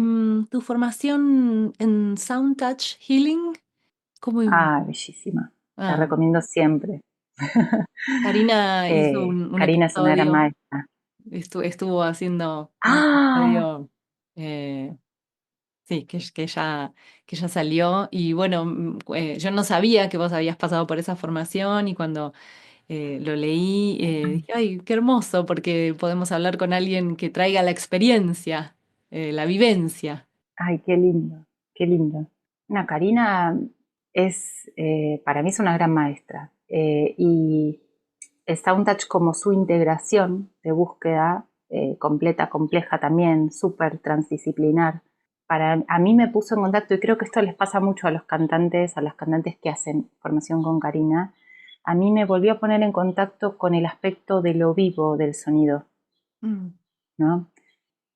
tu formación en Sound Touch Healing? ¿Cómo? Bellísima. La Ah, recomiendo siempre. Karina hizo un Karina es una gran episodio, maestra. estuvo haciendo un ¡Ah! episodio, sí, que ya salió. Y bueno, yo no sabía que vos habías pasado por esa formación y cuando lo leí, dije, ay, qué hermoso, porque podemos hablar con alguien que traiga la experiencia, la vivencia. Ay, qué lindo, qué lindo. No, Karina para mí es una gran maestra. Y el Sound Touch como su integración de búsqueda completa, compleja también, súper transdisciplinar. A mí me puso en contacto, y creo que esto les pasa mucho a los cantantes, a las cantantes que hacen formación con Karina. A mí me volvió a poner en contacto con el aspecto de lo vivo del sonido, ¿no?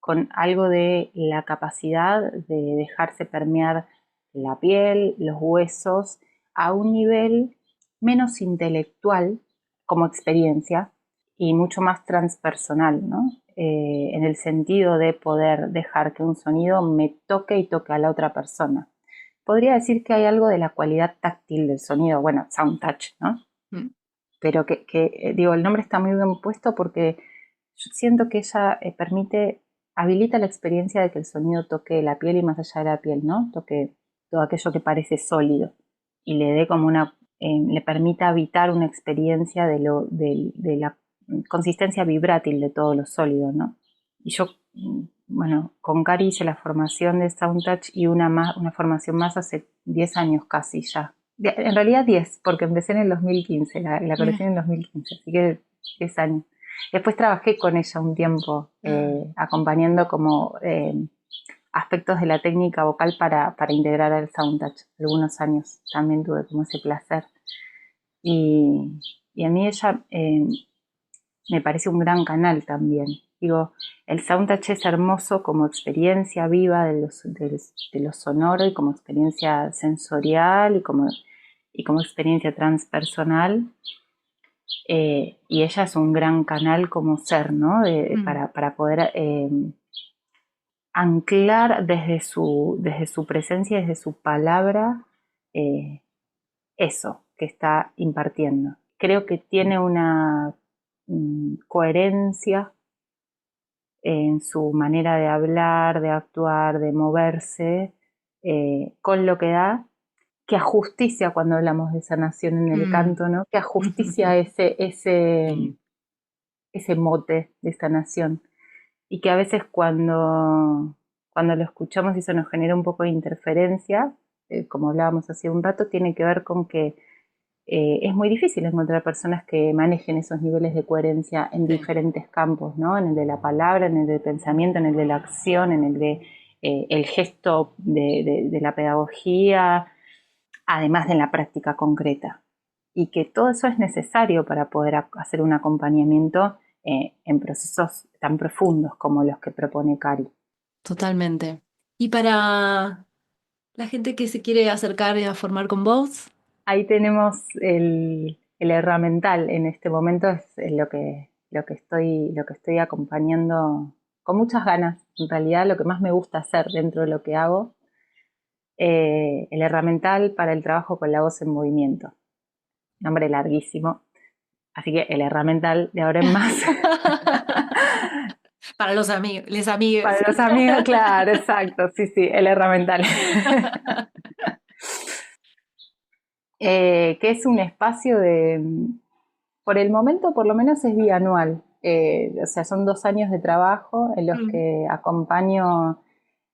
Con algo de la capacidad de dejarse permear la piel, los huesos, a un nivel menos intelectual como experiencia y mucho más transpersonal, ¿no? En el sentido de poder dejar que un sonido me toque y toque a la otra persona. Podría decir que hay algo de la cualidad táctil del sonido, bueno, sound touch, ¿no? Pero digo, el nombre está muy bien puesto porque yo siento que ella habilita la experiencia de que el sonido toque la piel y más allá de la piel, ¿no? Toque todo aquello que parece sólido y le dé como le permita habitar una experiencia de la consistencia vibrátil de todo lo sólido, ¿no? Y yo bueno, con Cari hice la formación de Soundtouch y una formación más hace 10 años casi ya. En realidad 10, porque empecé en el 2015, la Mira. colección en el 2015, así que 10 años. Después trabajé con ella un tiempo, acompañando como aspectos de la técnica vocal para integrar al Soundtouch. Algunos años también tuve como ese placer. Y a mí ella me parece un gran canal también. Digo, el Soundtouch es hermoso como experiencia viva de lo sonoro y como experiencia sensorial y como experiencia transpersonal. Y ella es un gran canal como ser, ¿no? Para poder anclar desde su presencia, desde su palabra, eh, eso que está impartiendo. Creo que tiene una coherencia en su manera de hablar, de actuar, de moverse, con lo que da, que ajusticia cuando hablamos de sanación en el canto, ¿no? Que ajusticia ese mote de sanación. Y que a veces cuando lo escuchamos y eso nos genera un poco de interferencia, como hablábamos hace un rato, tiene que ver con que es muy difícil encontrar personas que manejen esos niveles de coherencia en diferentes campos, ¿no? En el de la palabra, en el del pensamiento, en el de la acción, en el de el gesto de la pedagogía, además de la práctica concreta. Y que todo eso es necesario para poder hacer un acompañamiento en procesos tan profundos como los que propone Cari. Totalmente. Y para la gente que se quiere acercar a formar con vos, Ahí tenemos el herramental. En este momento es lo que estoy acompañando con muchas ganas. En realidad lo que más me gusta hacer dentro de lo que hago, el herramental para el trabajo con la voz en movimiento. Nombre larguísimo. Así que el herramental de ahora en más. para los amigos, les amigues. Para los amigos, claro, exacto. Sí, sí, el herramental. Que es un espacio por el momento por lo menos es bianual. O sea, son 2 años de trabajo en los que acompaño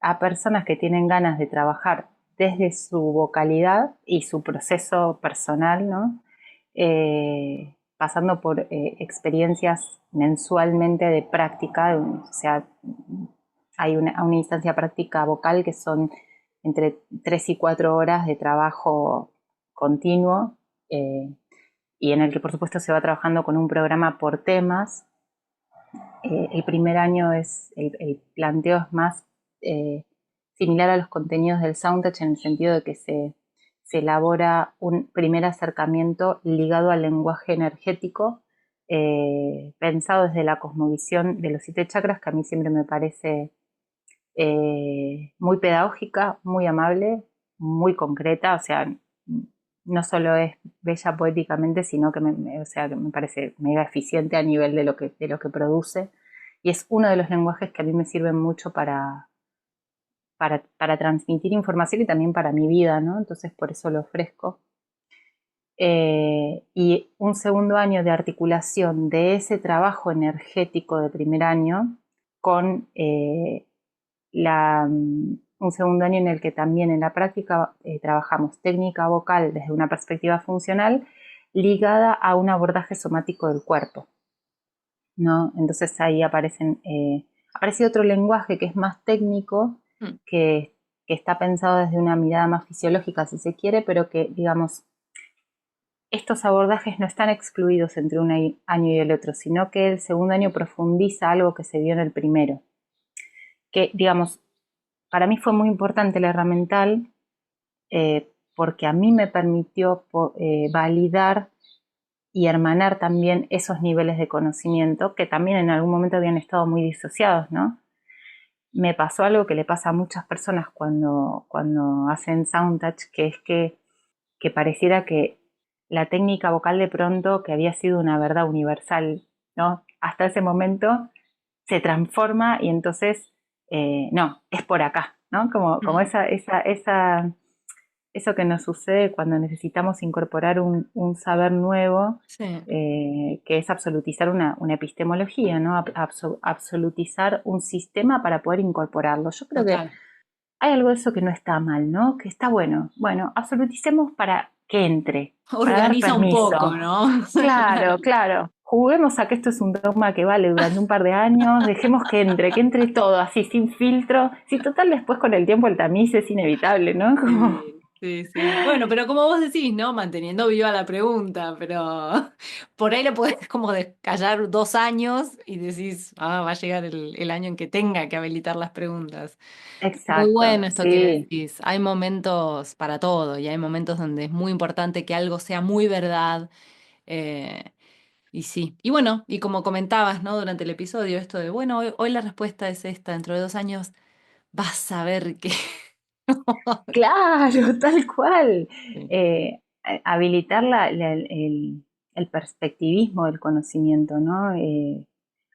a personas que tienen ganas de trabajar desde su vocalidad y su proceso personal, ¿no? Pasando por experiencias mensualmente de práctica, o sea, hay una instancia práctica vocal que son entre 3 y 4 horas de trabajo continuo, y en el que por supuesto se va trabajando con un programa por temas. El primer año el planteo es más similar a los contenidos del Soundtouch en el sentido de que se elabora un primer acercamiento ligado al lenguaje energético, pensado desde la cosmovisión de los 7 chakras, que a mí siempre me parece muy pedagógica, muy amable, muy concreta. O sea, no solo es bella poéticamente, sino que o sea, que me parece mega eficiente a nivel de lo que produce. Y es uno de los lenguajes que a mí me sirven mucho para transmitir información y también para mi vida, ¿no? Entonces por eso lo ofrezco. Y un segundo año de articulación de ese trabajo energético de primer año con un segundo año en el que también en la práctica trabajamos técnica vocal desde una perspectiva funcional ligada a un abordaje somático del cuerpo, ¿no? Entonces ahí aparece otro lenguaje que es más técnico, que está pensado desde una mirada más fisiológica, si se quiere, pero que, digamos, estos abordajes no están excluidos entre un año y el otro, sino que el segundo año profundiza algo que se vio en el primero. Que, digamos, para mí fue muy importante el herramental porque a mí me permitió validar y hermanar también esos niveles de conocimiento que también en algún momento habían estado muy disociados, ¿no? Me pasó algo que le pasa a muchas personas cuando hacen Soundtouch, que es que pareciera que la técnica vocal de pronto, que había sido una verdad universal, ¿no? Hasta ese momento se transforma y entonces, no, es por acá, ¿no? Como esa eso que nos sucede cuando necesitamos incorporar un saber nuevo, Sí, que es absolutizar una epistemología, ¿no? Absolutizar un sistema para poder incorporarlo. Yo creo que total. hay algo de eso que no está mal, ¿no? Que está bueno. Bueno, absoluticemos para que entre, para dar Organiza un poco, permiso. ¿no? Claro, claro. Juguemos a que esto es un dogma que vale durante un par de años, dejemos que entre todo, así, sin filtro. Si total después con el tiempo el tamiz es inevitable, ¿no? Como, Sí, sí, sí. Bueno, pero como vos decís, ¿no? Manteniendo viva la pregunta, pero por ahí lo podés como callar 2 años y decís, va a llegar el año en que tenga que habilitar las preguntas. Muy exacto, bueno esto que sí. decís. Hay momentos para todo y hay momentos donde es muy importante que algo sea muy verdad. eh, y sí. Y bueno, y como comentabas, ¿no? Durante el episodio, esto de, bueno, hoy la respuesta es esta, dentro de 2 años vas a ver que... Claro, tal cual. Sí. Habilitar el perspectivismo del conocimiento, ¿no?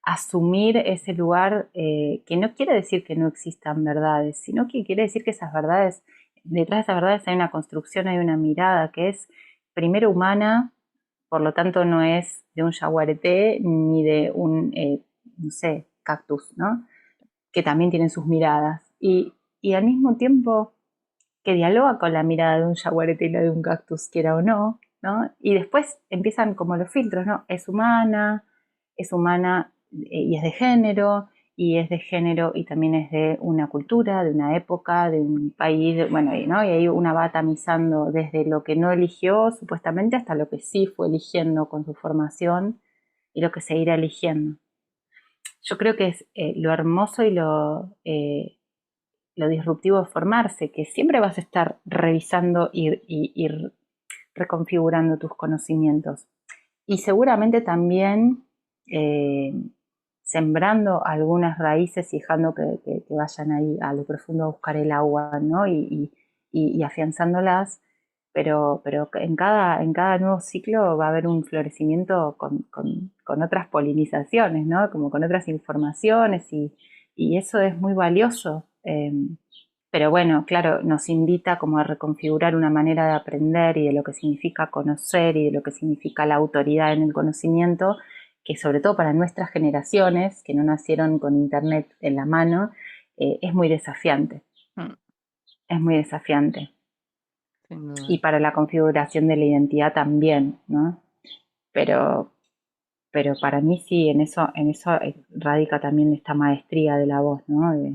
Asumir ese lugar que no quiere decir que no existan verdades, sino que quiere decir que esas verdades, detrás de esas verdades hay una construcción, hay una mirada que es primero humana, por lo tanto no es de un yaguareté ni de un, no sé, cactus, ¿no? Que también tienen sus miradas. Y al mismo tiempo que dialoga con la mirada de un yaguareté y la de un cactus, quiera o no, ¿no? Y después empiezan como los filtros, ¿no? Es humana y es de género, y es de género y también es de una cultura, de una época, de un país, bueno, ¿no? Y ahí una va tamizando desde lo que no eligió supuestamente hasta lo que sí fue eligiendo con su formación y lo que seguirá eligiendo. Yo creo que es lo hermoso y lo disruptivo de formarse, que siempre vas a estar revisando y reconfigurando tus conocimientos. Y seguramente también eh, sembrando algunas raíces y dejando que vayan ahí a lo profundo a buscar el agua, ¿no? Y afianzándolas, pero en cada nuevo ciclo va a haber un florecimiento con otras polinizaciones, ¿no? Como con otras informaciones y eso es muy valioso. Pero bueno, claro, nos invita como a reconfigurar una manera de aprender y de lo que significa conocer y de lo que significa la autoridad en el conocimiento, que sobre todo para nuestras generaciones, que no nacieron con Internet en la mano, es muy desafiante, Mm, es muy desafiante. sin duda. Y para la configuración de la identidad también, ¿no? Pero, pero para mí sí, en eso radica también esta maestría de la voz, ¿no? De,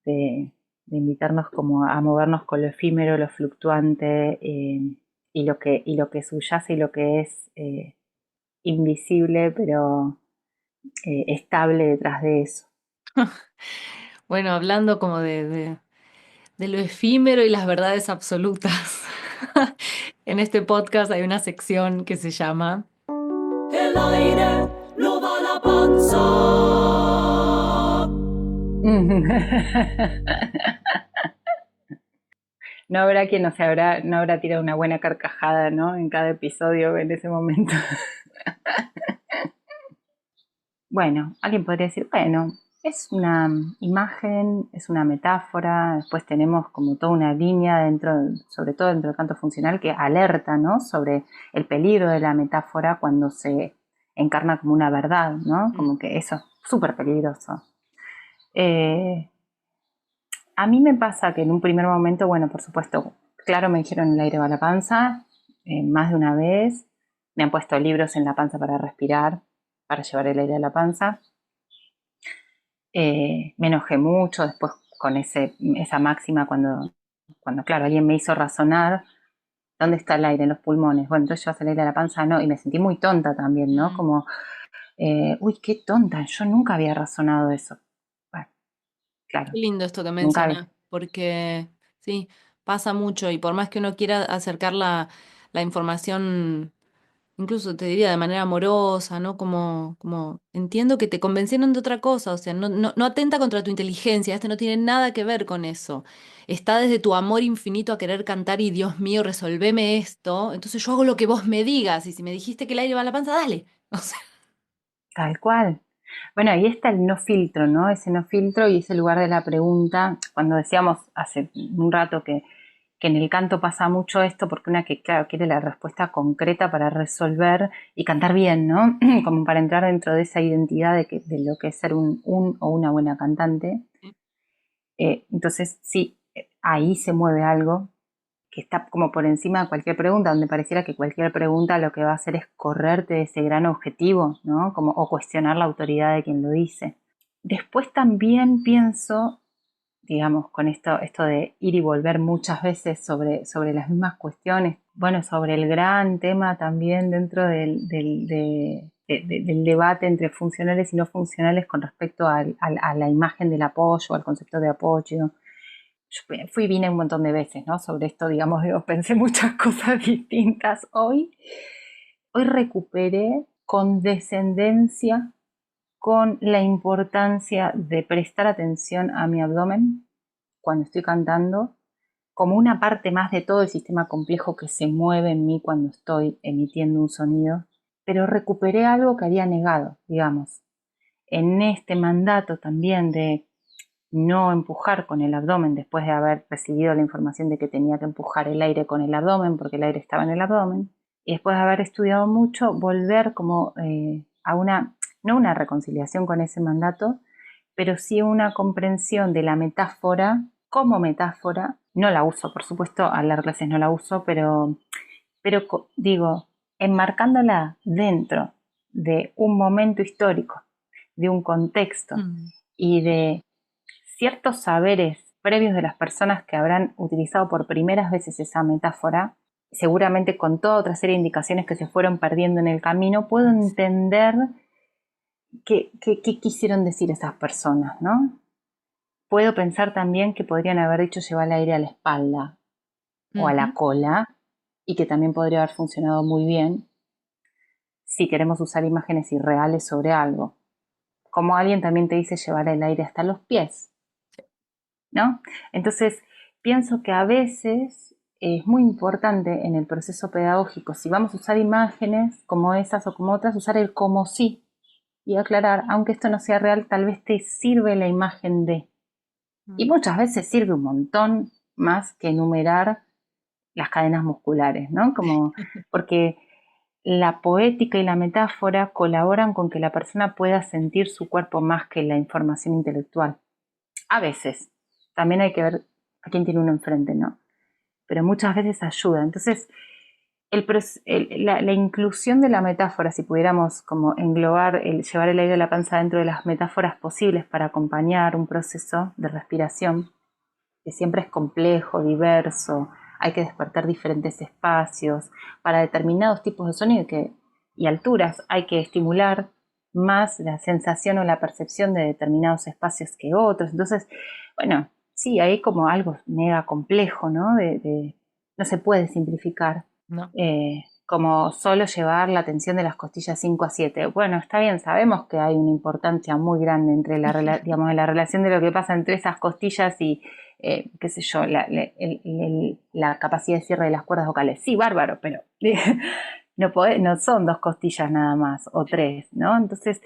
de invitarnos como a movernos con lo efímero, lo fluctuante y lo que subyace y lo que es invisible pero estable detrás de eso. Bueno, hablando como de lo efímero y las verdades absolutas. En este podcast hay una sección que se llama El aire no da la panza. No habrá quien no habrá tirado una buena carcajada, ¿no? En cada episodio en ese momento. Bueno, alguien podría decir, bueno, es una imagen, es una metáfora, después tenemos como toda una línea dentro, sobre todo dentro del canto funcional, que alerta, ¿no? Sobre el peligro de la metáfora cuando se encarna como una verdad, ¿no? Mm, Como que eso es súper peligroso. Eh, a mí me pasa que en un primer momento, bueno, por supuesto, claro, me dijeron el aire va a la panza, más de una vez, me han puesto libros en la panza para respirar, para llevar el aire a la panza. Me enojé mucho después con esa máxima cuando, claro, alguien me hizo razonar, ¿dónde está el aire? En los pulmones. Bueno, entonces yo el aire a la panza, no, y me sentí muy tonta también, ¿no? mm. Como, uy, qué tonta, yo nunca había razonado eso. Bueno, claro, Qué lindo esto que nunca había. mencionas, porque sí, pasa mucho y por más que uno quiera acercar la información, incluso te diría de manera amorosa, ¿no? Como entiendo que te convencieron de otra cosa, o sea, no atenta contra tu inteligencia, este no tiene nada que ver con eso. Está desde tu amor infinito a querer cantar y Dios mío, resolveme esto, entonces yo hago lo que vos me digas y si me dijiste que el aire va a la panza, dale. O sea, Tal cual. Bueno, ahí está el no filtro, ¿no? Ese no filtro y ese lugar de la pregunta. Cuando decíamos hace un rato que en el canto pasa mucho esto, porque una que, claro, quiere la respuesta concreta para resolver y cantar bien, ¿no? Como para entrar dentro de esa identidad de lo que es ser un o una buena cantante. Entonces, sí, ahí se mueve algo que está como por encima de cualquier pregunta, donde pareciera que cualquier pregunta lo que va a hacer es correrte de ese gran objetivo, ¿no? Como, o cuestionar la autoridad de quien lo dice. Después también pienso, digamos, con esto de ir y volver muchas veces sobre las mismas cuestiones, bueno, sobre el gran tema también dentro del debate entre funcionales y no funcionales con respecto a la imagen del apoyo, al concepto de apoyo. Yo fui y vine un montón de veces, ¿no? Sobre esto, digamos, pensé muchas cosas distintas. Hoy recuperé con descendencia, con la importancia de prestar atención a mi abdomen cuando estoy cantando, como una parte más de todo el sistema complejo que se mueve en mí cuando estoy emitiendo un sonido, pero recuperé algo que había negado, digamos. En este mandato también de no empujar con el abdomen después de haber recibido la información de que tenía que empujar el aire con el abdomen porque el aire estaba en el abdomen, y después de haber estudiado mucho, volver como a no una reconciliación con ese mandato, pero sí una comprensión de la metáfora como metáfora. No la uso, por supuesto, a dar clases no la uso, pero digo, enmarcándola dentro de un momento histórico, de un contexto y de ciertos saberes previos de las personas que habrán utilizado por primeras veces esa metáfora, seguramente con toda otra serie de indicaciones que se fueron perdiendo en el camino, puedo entender qué quisieron decir esas personas, ¿no? Puedo pensar también que podrían haber dicho llevar el aire a la espalda o a la cola, y que también podría haber funcionado muy bien si queremos usar imágenes irreales sobre algo. Como alguien también te dice llevar el aire hasta los pies, ¿no? Entonces, pienso que a veces es muy importante en el proceso pedagógico, si vamos a usar imágenes como esas o como otras, usar el como sí y aclarar, aunque esto no sea real, tal vez te sirve la imagen de. Y muchas veces sirve un montón más que enumerar las cadenas musculares, ¿no? Como, porque la poética y la metáfora colaboran con que la persona pueda sentir su cuerpo más que la información intelectual. A veces. También hay que ver a quién tiene uno enfrente, ¿no? Pero muchas veces ayuda. Entonces, la inclusión de la metáfora, si pudiéramos como englobar, llevar el aire a la panza dentro de las metáforas posibles para acompañar un proceso de respiración, que siempre es complejo, diverso, hay que despertar diferentes espacios, para determinados tipos de sonido y alturas hay que estimular más la sensación o la percepción de determinados espacios que otros. Entonces, bueno, sí, hay como algo mega complejo, ¿no? No se puede simplificar. No. Como solo llevar la tensión de las costillas 5 a 7. Bueno, está bien, sabemos que hay una importancia muy grande entre digamos, la relación de lo que pasa entre esas costillas y, qué sé yo, la capacidad de cierre de las cuerdas vocales. Sí, bárbaro, pero no son dos costillas nada más, o tres, ¿no? Entonces,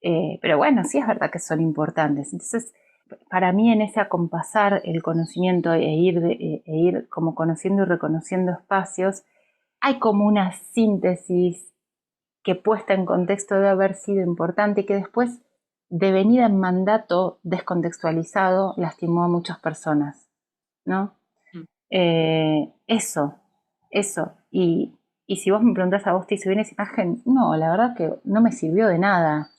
pero bueno, sí es verdad que son importantes. Entonces, para mí en ese acompasar el conocimiento e ir como conociendo y reconociendo espacios, hay como una síntesis que puesta en contexto debe haber sido importante y que después, devenida en mandato descontextualizado, lastimó a muchas personas, ¿no? Eso, eso. Y si vos me preguntás a vos, ¿te hizo bien esa imagen? No, la verdad que no me sirvió de nada.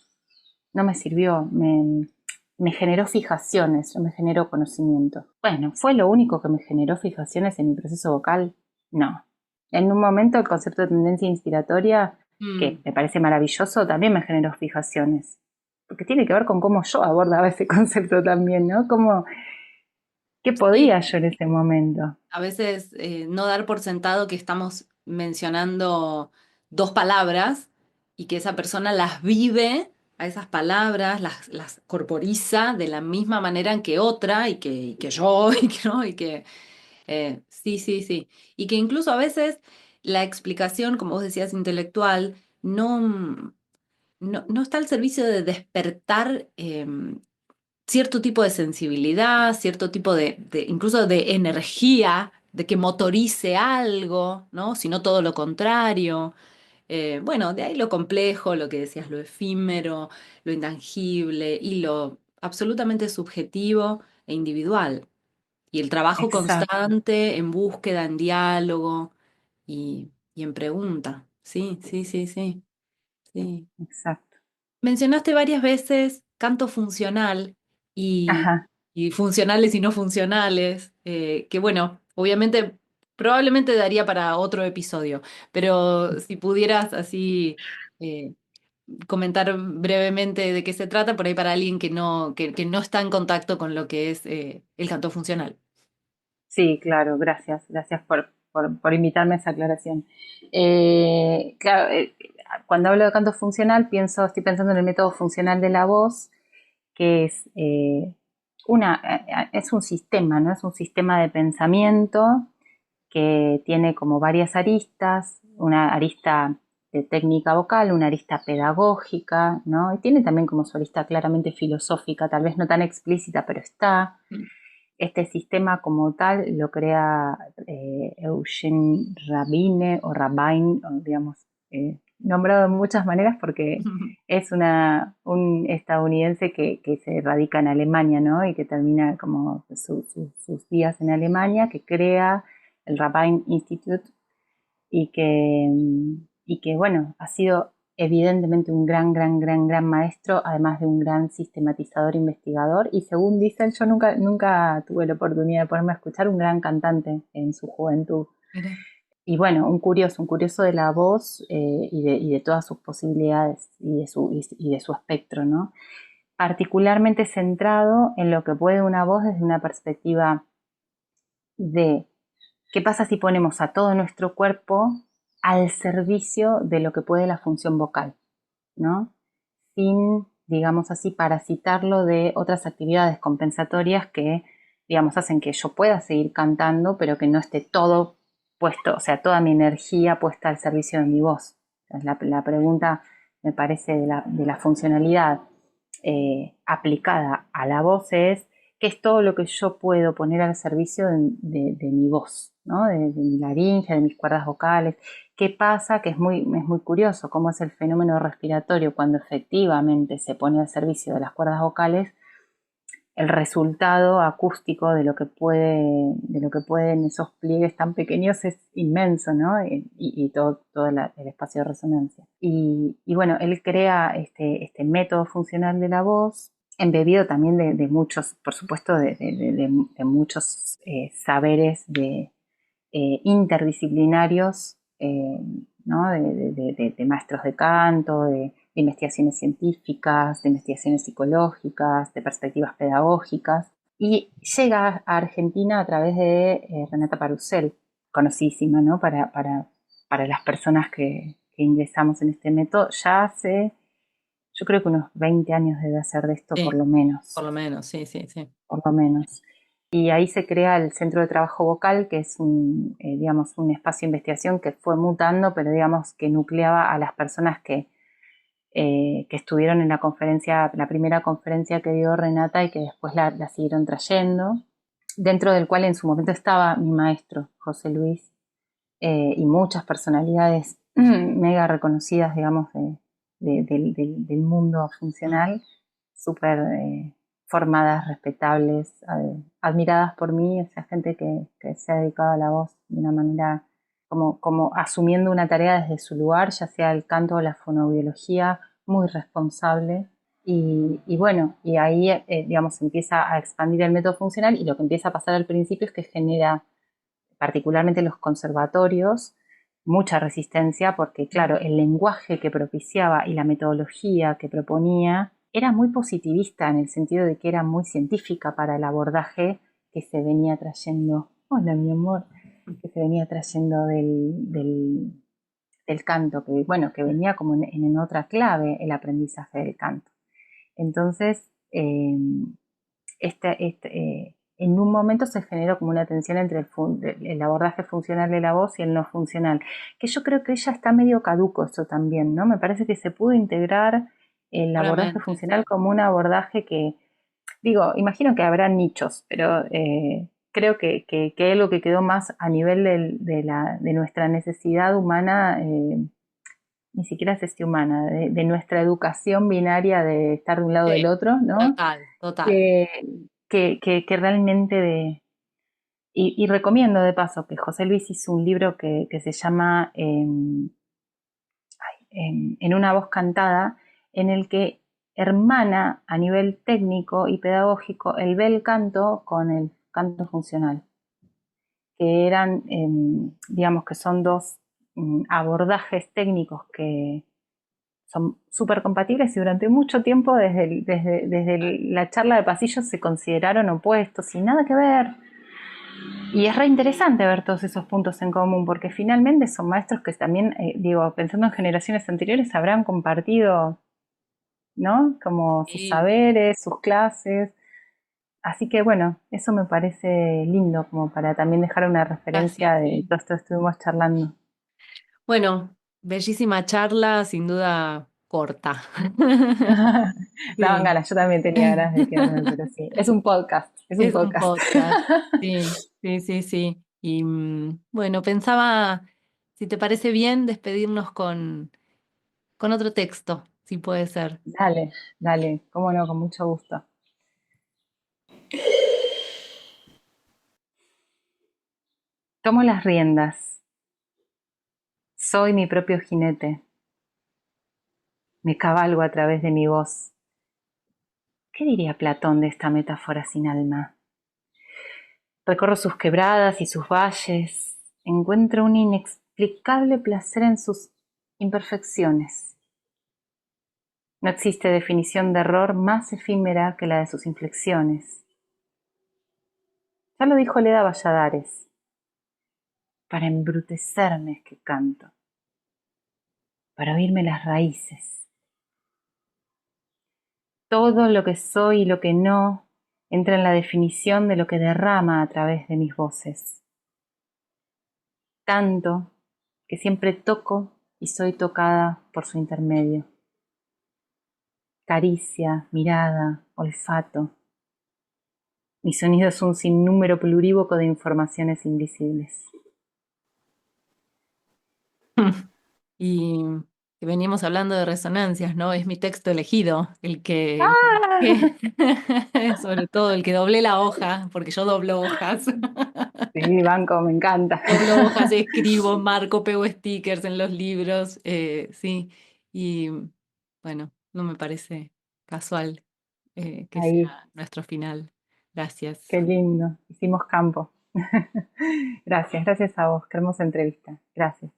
No me sirvió. Me generó fijaciones, no me generó conocimiento. Bueno, ¿fue lo único que me generó fijaciones en mi proceso vocal? No. En un momento el concepto de tendencia inspiratoria, que me parece maravilloso, también me generó fijaciones. Porque tiene que ver con cómo yo abordaba ese concepto también, ¿no? ¿Qué podía Sí, yo en ese momento? a veces no dar por sentado que estamos mencionando dos palabras y que esa persona las vive a esas palabras, las corporiza de la misma manera en que otra y que yo y que no, y que sí, sí, sí. Y que incluso a veces la explicación, como vos decías, intelectual, no está al servicio de despertar cierto tipo de sensibilidad, cierto tipo incluso de energía de que motorice algo, ¿no? Sino todo lo contrario. Bueno, de ahí lo complejo, lo que decías, lo efímero, lo intangible y lo absolutamente subjetivo e individual. Y el trabajo Exacto, constante en búsqueda, en diálogo y en pregunta. Sí, sí, sí, sí, sí. exacto. Mencionaste varias veces canto funcional y, Ajá. y funcionales y no funcionales, que bueno, obviamente probablemente daría para otro episodio, pero si pudieras así eh, comentar brevemente de qué se trata, por ahí para alguien que no está en contacto con lo que es el canto funcional. Sí, claro, gracias, gracias por invitarme a esa aclaración. Claro, cuando hablo de canto funcional, estoy pensando en el método funcional de la voz, que es es un sistema, ¿no? Es un sistema de pensamiento que tiene como varias aristas, una arista de técnica vocal, una arista pedagógica, ¿no? Y tiene también como su arista claramente filosófica, tal vez no tan explícita, pero está. Este sistema como tal lo crea Eugene Rabine o Rabine, o digamos, nombrado de muchas maneras porque es un estadounidense que se radica en Alemania, ¿no? Y que termina como sus días en Alemania, que crea el Rabine Institute y que, bueno, ha sido evidentemente un gran maestro, además de un gran sistematizador, investigador, y según dicen, yo nunca tuve la oportunidad de ponerme a escuchar, un gran cantante en su juventud. Mira. Y bueno, un curioso de la voz y de todas sus posibilidades y de su espectro, ¿no? Particularmente centrado en lo que puede una voz desde una perspectiva de ¿qué pasa si ponemos a todo nuestro cuerpo al servicio de lo que puede la función vocal, ¿no? Sin, digamos así, parasitarlo de otras actividades compensatorias que, digamos, hacen que yo pueda seguir cantando, pero que no esté todo puesto, o sea, toda mi energía puesta al servicio de mi voz. Entonces, la pregunta, me parece, de la funcionalidad aplicada a la voz es qué es todo lo que yo puedo poner al servicio de mi voz, ¿no? De mi laringe, de mis cuerdas vocales. ¿Qué pasa? Que es muy curioso cómo es el fenómeno respiratorio cuando efectivamente se pone al servicio de las cuerdas vocales, el resultado acústico de lo que pueden esos pliegues tan pequeños es inmenso, ¿no? Y todo el espacio de resonancia. Y bueno, él crea este método funcional de la voz, embebido también de muchos, por supuesto, de muchos saberes interdisciplinarios, ¿no? de maestros de canto, de investigaciones científicas, de investigaciones psicológicas, de perspectivas pedagógicas, y llega a Argentina a través de Renata Parusel, conocidísima, ¿no? Para las personas que ingresamos en este método, ya hace, yo creo que unos 20 años debe hacer de esto, por Sí, lo menos, por lo menos, sí, sí, sí. por lo menos. Y ahí se crea el Centro de Trabajo Vocal, que es digamos, un espacio de investigación que fue mutando, pero digamos que nucleaba a las personas que estuvieron en la conferencia, la primera conferencia que dio Renata y que después la siguieron trayendo, dentro del cual en su momento estaba mi maestro, José Luis, y muchas personalidades mega reconocidas, digamos, del mundo Mm. funcional, súper formadas, respetables, admiradas por mí, o sea, gente que se ha dedicado a la voz de una manera como asumiendo una tarea desde su lugar, ya sea el canto o la fonoaudiología, muy responsable. Y bueno, y ahí, digamos, empieza a expandir el método funcional y lo que empieza a pasar al principio es que genera particularmente los conservatorios, mucha resistencia porque, claro, el lenguaje que propiciaba y la metodología que proponía era muy positivista en el sentido de que era muy científica para el abordaje que se venía trayendo, hola mi amor, que se venía trayendo del canto, que bueno, que venía como en otra clave el aprendizaje del canto. Entonces, en un momento se generó como una tensión entre el abordaje funcional de la voz y el no funcional, que yo creo que ya está medio caduco eso también, ¿no? Me parece que se pudo integrar el abordaje Seguramente, funcional sí. como un abordaje que, digo, imagino que habrá nichos, pero creo que hay algo que quedó más a nivel de nuestra necesidad humana, ni siquiera sé si humana, de nuestra educación binaria de estar de un lado del Sí, otro, ¿no? total, total. Que, que realmente y recomiendo de paso que José Luis hizo un libro que se llama En una voz cantada, en el que hermana a nivel técnico y pedagógico el bel canto con el canto funcional, que eran, digamos que son dos abordajes técnicos que son súper compatibles y durante mucho tiempo desde la charla de pasillo se consideraron opuestos y nada que ver. Y es re interesante ver todos esos puntos en común, porque finalmente son maestros que también, digo, pensando en generaciones anteriores, habrán compartido, ¿no? Como sus Sí, saberes, sus clases. Así que bueno, eso me parece lindo, como para también dejar una referencia gracias, de sí. todo esto que estuvimos charlando. Bueno, bellísima charla, sin duda corta. Daban Sí. ganas, yo también tenía ganas de quedarme, pero sí. Es un podcast, es un Es un podcast. podcast. Sí, sí, sí, sí. Y bueno, pensaba, si te parece bien, despedirnos con otro texto, si puede ser. Dale, dale, cómo no, con mucho gusto. Tomo las riendas, soy mi propio jinete, me cabalgo a través de mi voz. ¿Qué diría Platón de esta metáfora sin alma? Recorro sus quebradas y sus valles, encuentro un inexplicable placer en sus imperfecciones. No existe definición de error más efímera que la de sus inflexiones. Ya lo dijo Leda Valladares, para embrutecerme es que canto, para oírme las raíces. Todo lo que soy y lo que no entra en la definición de lo que derrama a través de mis voces. Tanto que siempre toco y soy tocada por su intermedio. Caricia, mirada, olfato. Mi sonido es un sinnúmero plurívoco de informaciones invisibles. Y que veníamos hablando de resonancias, ¿no? Es mi texto elegido, ¡Ah! sobre todo el que doblé la hoja, porque yo doblo hojas. Sí, banco, me encanta. Doblo hojas, escribo, marco, pego stickers en los libros, sí. Y bueno, no me parece casual que Ahí, sea nuestro final. Gracias. qué lindo. Hicimos campo. Gracias, gracias a vos. Qué hermosa entrevista. Gracias.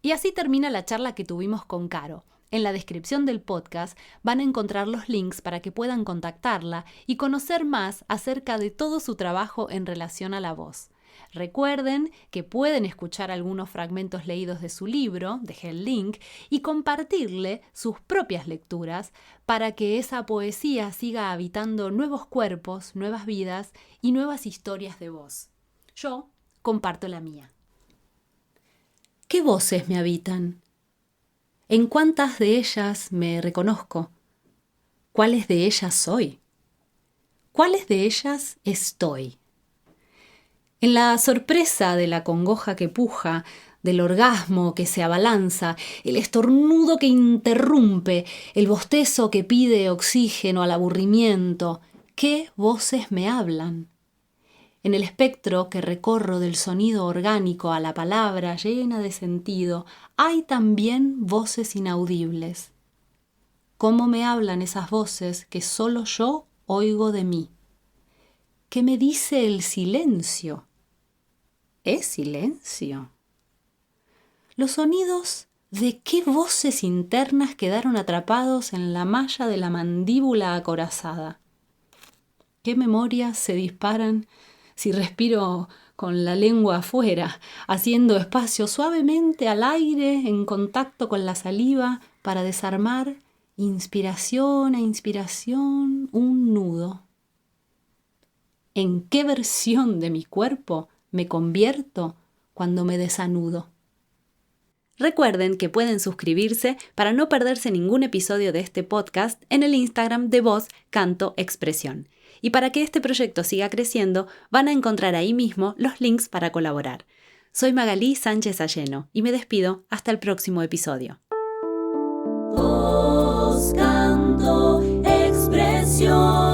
Y así termina la charla que tuvimos con Caro. En la descripción del podcast van a encontrar los links para que puedan contactarla y conocer más acerca de todo su trabajo en relación a la voz. Recuerden que pueden escuchar algunos fragmentos leídos de su libro, dejé el link, y compartirle sus propias lecturas para que esa poesía siga habitando nuevos cuerpos, nuevas vidas y nuevas historias de voz. Yo comparto la mía. ¿Qué voces me habitan? ¿En cuántas de ellas me reconozco? ¿Cuáles de ellas soy? ¿Cuáles de ellas estoy? En la sorpresa de la congoja que puja, del orgasmo que se abalanza, el estornudo que interrumpe, el bostezo que pide oxígeno al aburrimiento, ¿qué voces me hablan? En el espectro que recorro del sonido orgánico a la palabra llena de sentido, hay también voces inaudibles. ¿Cómo me hablan esas voces que solo yo oigo de mí? ¿Qué me dice el silencio? ¿Es silencio? Los sonidos de qué voces internas quedaron atrapados en la malla de la mandíbula acorazada. ¿Qué memorias se disparan si respiro con la lengua afuera, haciendo espacio suavemente al aire en contacto con la saliva para desarmar inspiración a inspiración un nudo? ¿En qué versión de mi cuerpo me convierto cuando me desanudo? Recuerden que pueden suscribirse para no perderse ningún episodio de este podcast en el Instagram de Voz Canto Expresión. Y para que este proyecto siga creciendo, van a encontrar ahí mismo los links para colaborar. Soy Magalí Sánchez Alleno y me despido hasta el próximo episodio. Voz Canto Expresión.